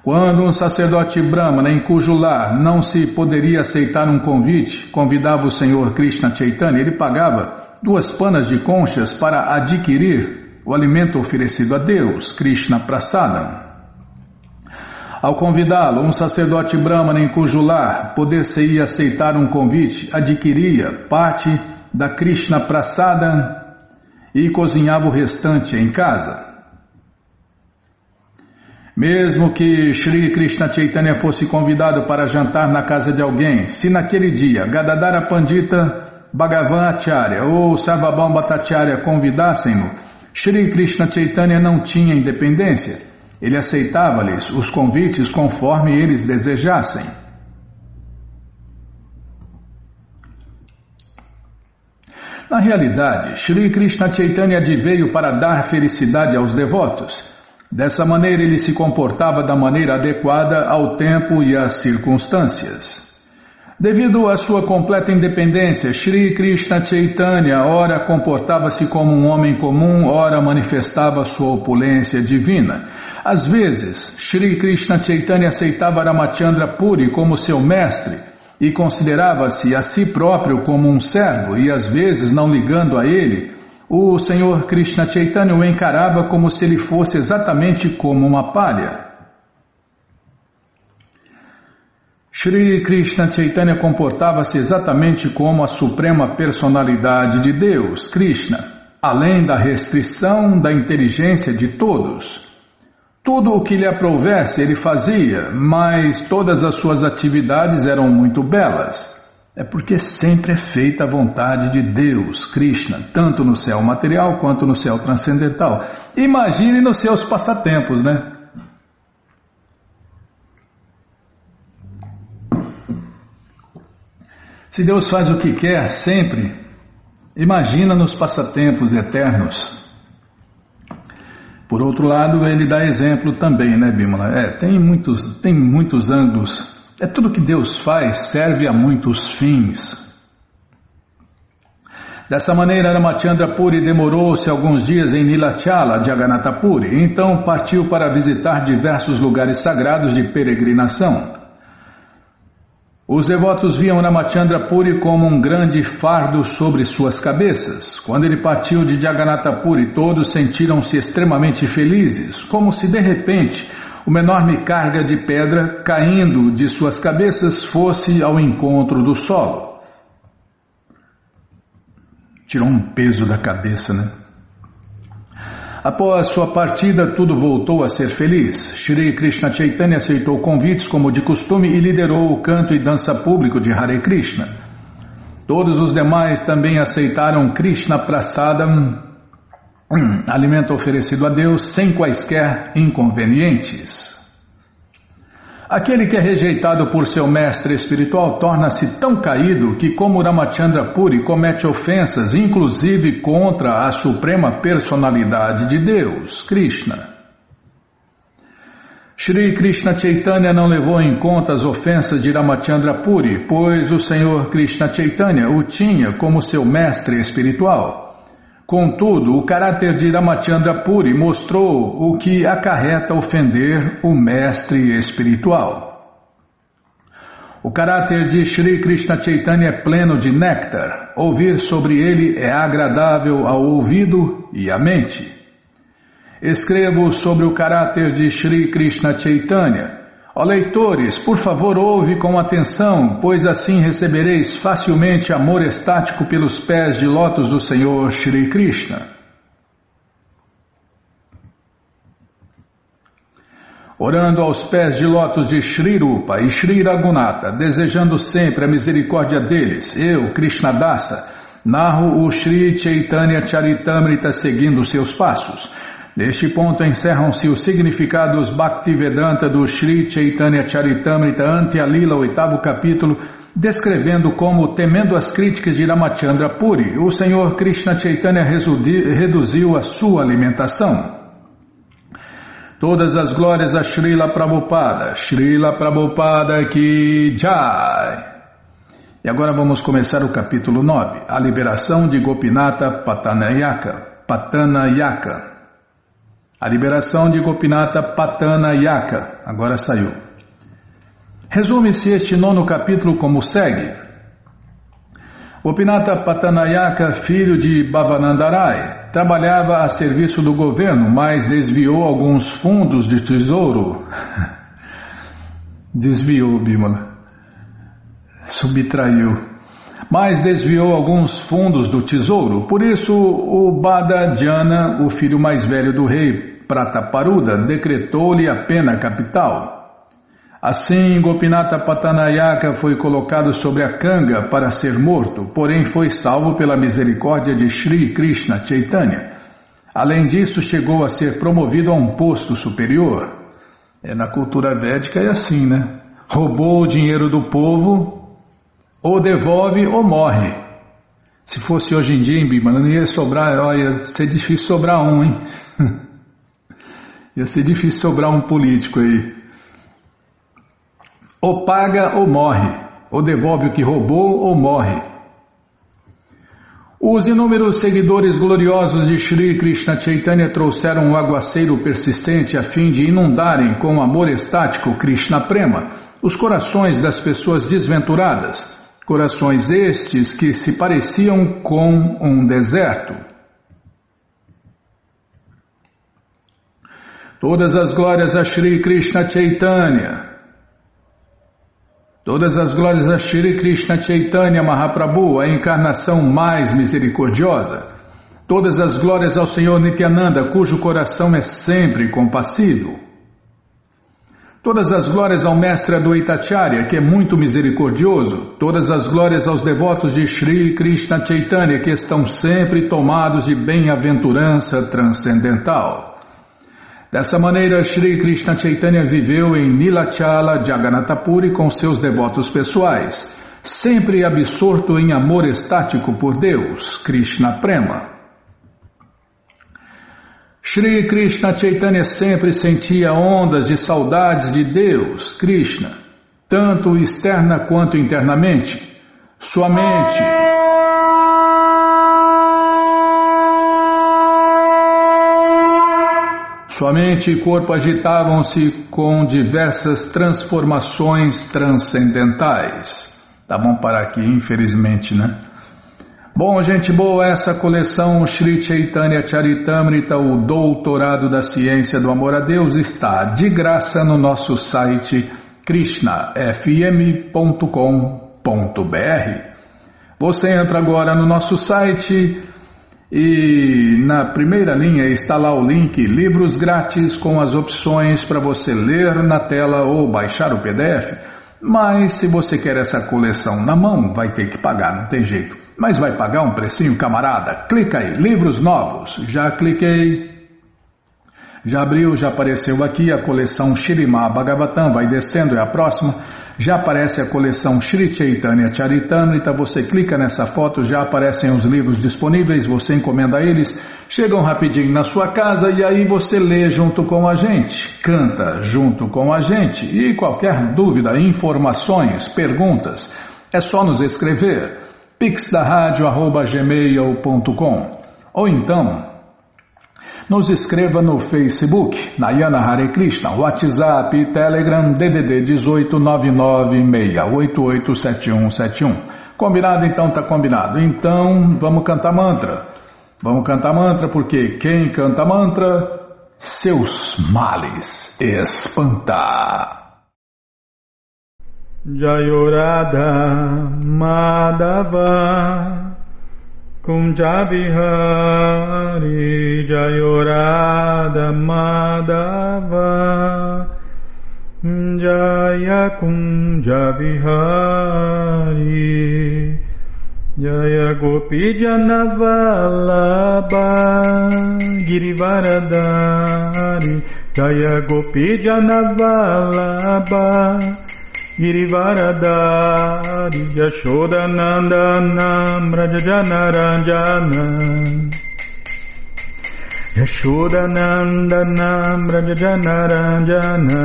Quando um sacerdote brahmana em cujo lar não se poderia aceitar um convite, convidava o Senhor Krishna Chaitanya, ele pagava 2 panas de conchas para adquirir o alimento oferecido a Deus, Krishna Prasadam. Ao convidá-lo, um sacerdote brahmana em cujo lar poder-se-ia aceitar um convite, adquiria parte da Krishna Prasadam e cozinhava o restante em casa. Mesmo que Shri Krishna Chaitanya fosse convidado para jantar na casa de alguém, se naquele dia Gadadhara Pandita, Bhagavan Acharya ou Sarvabhauma Bhattacharya convidassem-no, Shri Krishna Chaitanya não tinha independência. Ele aceitava-lhes os convites conforme eles desejassem. Na realidade, Shri Krishna Chaitanya veio para dar felicidade aos devotos. Dessa maneira ele se comportava da maneira adequada ao tempo e às circunstâncias. Devido à sua completa independência, Shri Krishna Chaitanya ora comportava-se como um homem comum, ora manifestava sua opulência divina. Às vezes, Shri Krishna Chaitanya aceitava Ramachandra Puri como seu mestre e considerava-se a si próprio como um servo e às vezes, não ligando a ele, o Senhor Krishna Chaitanya o encarava como se ele fosse exatamente como uma palha. Shri Krishna Chaitanya comportava-se exatamente como a suprema personalidade de Deus, Krishna, além da restrição da inteligência de todos. Tudo o que lhe aprouvesse ele fazia, mas todas as suas atividades eram muito belas. É porque sempre é feita a vontade de Deus, Krishna, tanto no céu material quanto no céu transcendental. Imagine nos seus passatempos, né? Se Deus faz o que quer sempre, imagina nos passatempos eternos. Por outro lado, ele dá exemplo também, né, Bimala? Tem muitos ângulos. Tudo que Deus faz serve a muitos fins. Dessa maneira, Ramachandra Puri demorou-se alguns dias em Nilachala, Jagannatha Puri, então partiu para visitar diversos lugares sagrados de peregrinação. Os devotos viam Ramachandra Puri como um grande fardo sobre suas cabeças. Quando ele partiu de Jagannatha Puri, todos sentiram-se extremamente felizes, como se de repente uma enorme carga de pedra caindo de suas cabeças fosse ao encontro do solo. Tirou um peso da cabeça, né? Após sua partida, tudo voltou a ser feliz. Shri Krishna Chaitanya aceitou convites como de costume e liderou o canto e dança público de Hare Krishna. Todos os demais também aceitaram Krishna Prasadam, alimento oferecido a Deus, sem quaisquer inconvenientes. Aquele que é rejeitado por seu mestre espiritual torna-se tão caído que, como Ramachandra Puri, comete ofensas, inclusive contra a suprema personalidade de Deus, Krishna. Shri Krishna Chaitanya não levou em conta as ofensas de Ramachandra Puri, pois o Senhor Krishna Chaitanya o tinha como seu mestre espiritual. Contudo, o caráter de Ramachandra Puri mostrou o que acarreta ofender o mestre espiritual. O caráter de Shri Krishna Chaitanya é pleno de néctar. Ouvir sobre ele é agradável ao ouvido e à mente. Escrevo sobre o caráter de Shri Krishna Chaitanya. Ó leitores, por favor, ouve com atenção, pois assim recebereis facilmente amor estático pelos pés de lótus do Senhor Shri Krishna. Orando aos pés de lótus de Shri Rupa e Shri Raghunatha, desejando sempre a misericórdia deles, eu, Krishnadasa, narro o Shri Chaitanya Charitamrita seguindo seus passos. Neste ponto encerram-se os significados Bhaktivedanta do Shri Chaitanya Charitamrita ante a Lila, 8º capítulo, descrevendo como, temendo as críticas de Ramachandra Puri, o Senhor Krishna Chaitanya reduziu a sua alimentação. Todas as glórias a Srila Prabhupada Ki Jai. E agora vamos começar o capítulo 9, a liberação de Gopinatha Patanayaka. A liberação de Gopinatha Patanayaka, agora saiu. Resume-se este 9º capítulo como segue. Gopinatha Patanayaka, filho de Bhavanandarai, trabalhava a serviço do governo, mas desviou alguns fundos de tesouro. Desviou, Bimala. Subtraiu. Mas desviou alguns fundos do tesouro. Por isso, o Badajana, o filho mais velho do rei Prataparuda, decretou-lhe a pena capital. Assim, Gopinatha Patanayaka foi colocado sobre a canga para ser morto, porém foi salvo pela misericórdia de Shri Krishna Chaitanya. Além disso, chegou a ser promovido a um posto superior. Na cultura védica é assim, né? Roubou o dinheiro do povo, ou devolve ou morre. Se fosse hoje em dia, em Bimala, não ia sobrar, ia ser difícil sobrar um, hein? Ia ser difícil sobrar um político aí. Ou paga ou morre, ou devolve o que roubou ou morre. Os inúmeros seguidores gloriosos de Shri Krishna Chaitanya trouxeram um aguaceiro persistente a fim de inundarem com amor estático Krishna Prema os corações das pessoas desventuradas, corações estes que se pareciam com um deserto. Todas as glórias a Shri Krishna Chaitanya. Todas as glórias a Shri Krishna Chaitanya Mahaprabhu, a encarnação mais misericordiosa. Todas as glórias ao Senhor Nityananda, cujo coração é sempre compassivo. Todas as glórias ao Mestre Advaitacharya, que é muito misericordioso. Todas as glórias aos devotos de Shri Krishna Chaitanya, que estão sempre tomados de bem-aventurança transcendental. Dessa maneira, Shri Krishna Chaitanya viveu em Nilachala, Jagannatha Puri com seus devotos pessoais, sempre absorto em amor estático por Deus, Krishna Prema. Shri Krishna Chaitanya sempre sentia ondas de saudades de Deus, Krishna, tanto externa quanto internamente. Sua mente e corpo agitavam-se com diversas transformações transcendentais. Tá bom parar aqui, infelizmente, né? Bom, gente boa, essa coleção Shri Chaitanya Charitamrita, o Doutorado da Ciência do Amor a Deus, está de graça no nosso site krishnafm.com.br. Você entra agora no nosso site e na primeira linha está lá o link Livros Grátis com as opções para você ler na tela ou baixar o PDF. Mas se você quer essa coleção na mão, vai ter que pagar, não tem jeito. Mas vai pagar um precinho, camarada? Clica aí, livros novos. Já cliquei. Já abriu, já apareceu aqui a coleção Śrīmad Bhagavatam, vai descendo, é a próxima. Já aparece a coleção Shri Chaitanya Charitamrita, você clica nessa foto, já aparecem os livros disponíveis, você encomenda eles, chegam rapidinho na sua casa e aí você lê junto com a gente, canta junto com a gente. E qualquer dúvida, informações, perguntas, é só nos escrever. pixdaradio@gmail.com ou então nos escreva no Facebook, Nayana Hare Krishna, WhatsApp, Telegram, DDD 18996887171. Combinado? Então tá combinado. Então vamos cantar mantra. Vamos cantar mantra porque quem canta mantra, seus males espanta. Jayorada Madhava Kunjabihari, Jayorada Madhava Jaya Kunjabihari, Jaya Gopi Janavalabha Girivaradari, Jaya Gopi Janavalabha Girivaradari, Yashodanandana Brajajanaranjana, Yashodanandana Brajajanaranjana,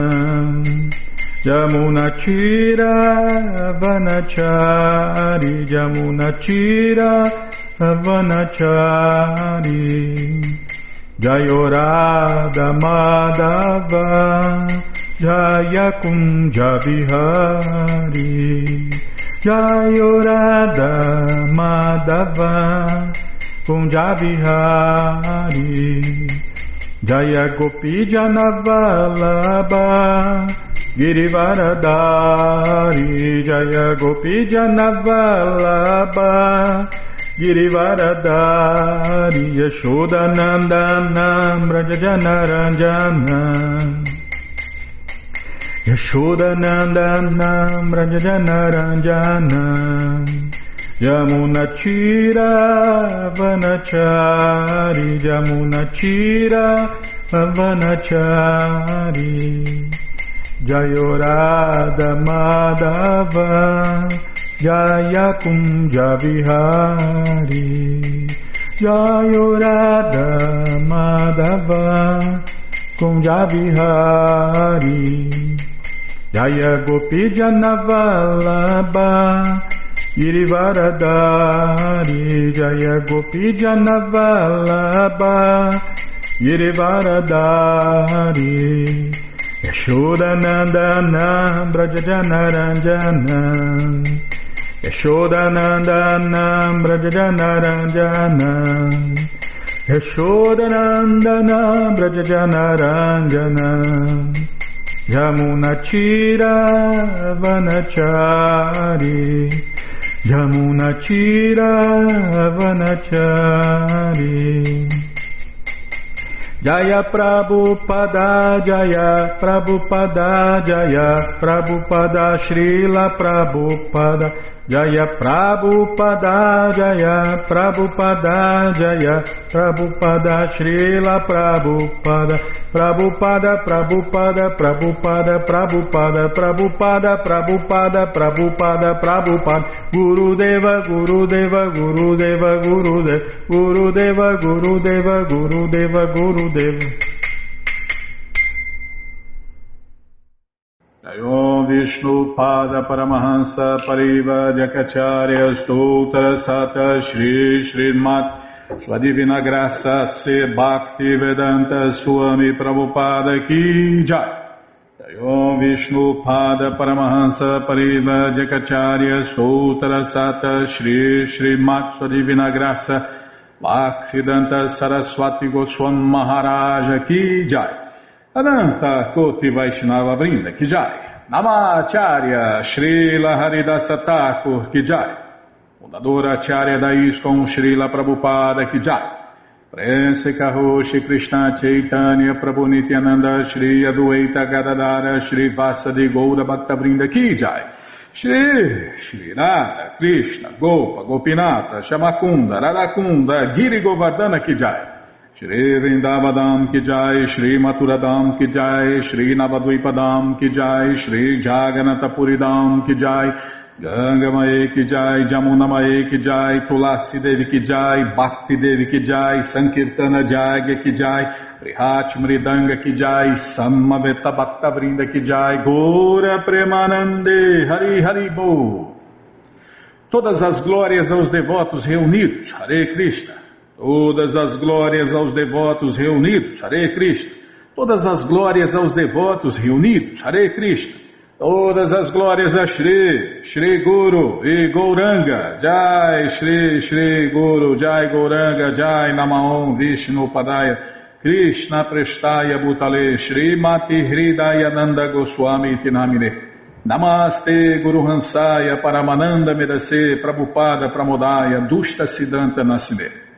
Jamunachira Vanachari, Jamunachira Vanachari, Jayorada Madhava Jaya Kunja Bihari, Jayorada Madhava Kunja Bihari, Jaya Gopi Janavalabha Girivaradari, Jaya Gopi Janavalabha Girivaradari, Yashodanandana Brajajanaranjana, Yashodanandana Brajajanaranjana, Yamunachira Vanachari, Yamunachira Vanachari, Jayorada Madhava Jaya Kunja Bihari, Jayorada Madhava Kunja Bihari, Jaya Gopi Janavalabha Girivaradari, Jaya Gopi Janavalabha Girivaradari, Yashodanandana Brajajanaranjana, Yashodanandana Brajajanaranjana, Yashodanandana Brajajanaranjana, Yamunatira Vanachari Yamunatira Vanachari Jaya Prabhupada Jaya Prabhupada Jaya Prabhupada Srila Prabhupada Jaya Prabhupada Jaya Prabhupada Jaya Prabhupada Srila Prabhupada Prabhupada Prabhupada Prabhupada Prabhupada Prabhupada Prabhupada Prabhupada Prabhupada Gurudeva Gurudeva Gurudeva Gurudeva Gurudeva Gurudeva Gurudeva Gurudeva Om Vishnu Pada Paramahansa Pariva Jakacharya Stoutra Sata Shri Srimat Sua Divina Graça Se Bhakti Vedanta Swami Prabhupada Ki Jai. Om Vishnu Pada Paramahansa Pariva Jakacharya Stoutra Sata Shri Srimat Sua Divina Graça Bhaktivedanta Saraswati Goswami Maharaja Ki Jai. Ananta Koti Vaishnava Vrinda Ki Jai. Namacharya Srila Haridasa Thakur Ki Jai. Fundadora Acharya da ISKCON Srila Prabhupada Ki Jai. Prense Karoshi Krishna Chaitanya Prabhu Nityananda Shri Adueita Gadadara Shri Vasadi Goura Bhakta Vrinda Ki Jai. Shri Radha Krishna Gopa Gopinata Shamakunda Radakunda Giri Govardhana Ki Jai. Shri Vrindavadam Ki Jai, Shri Maturadam Ki Jai, Shri Navadvipadam Ki Jai, Shri Jaganatapuridam Ki Jai, Ganga Mae Ki Jai, Jamuna Mae Ki Jai, Tulasi Devi Ki Jai, Bhakti Devi Ki Jai, Sankirtana Jagya Ki Jai, Prihat Mridanga Ki Jai, Samaveta Bhakta Vrinda Ki Jai, Gora Premanande, Hari Hari Bo. Todas as glórias aos devotos reunidos, Hare Krishna. Todas as glórias aos devotos reunidos, Hare Krishna. Todas as glórias aos devotos reunidos, Hare Krishna. Todas as glórias a Shri, Shri Guru e Gauranga, Jai Shri, Shri Guru, Jai Gauranga, Jai Namaon Vishnu Padaya, Krishna Prestaya Bhutale, Shri Mati Hridaya Nanda Goswami Tinamine. Namaste Guru Hansaya Paramananda Medase Prabhupada Pramodaya Dushta Siddhanta Nasine.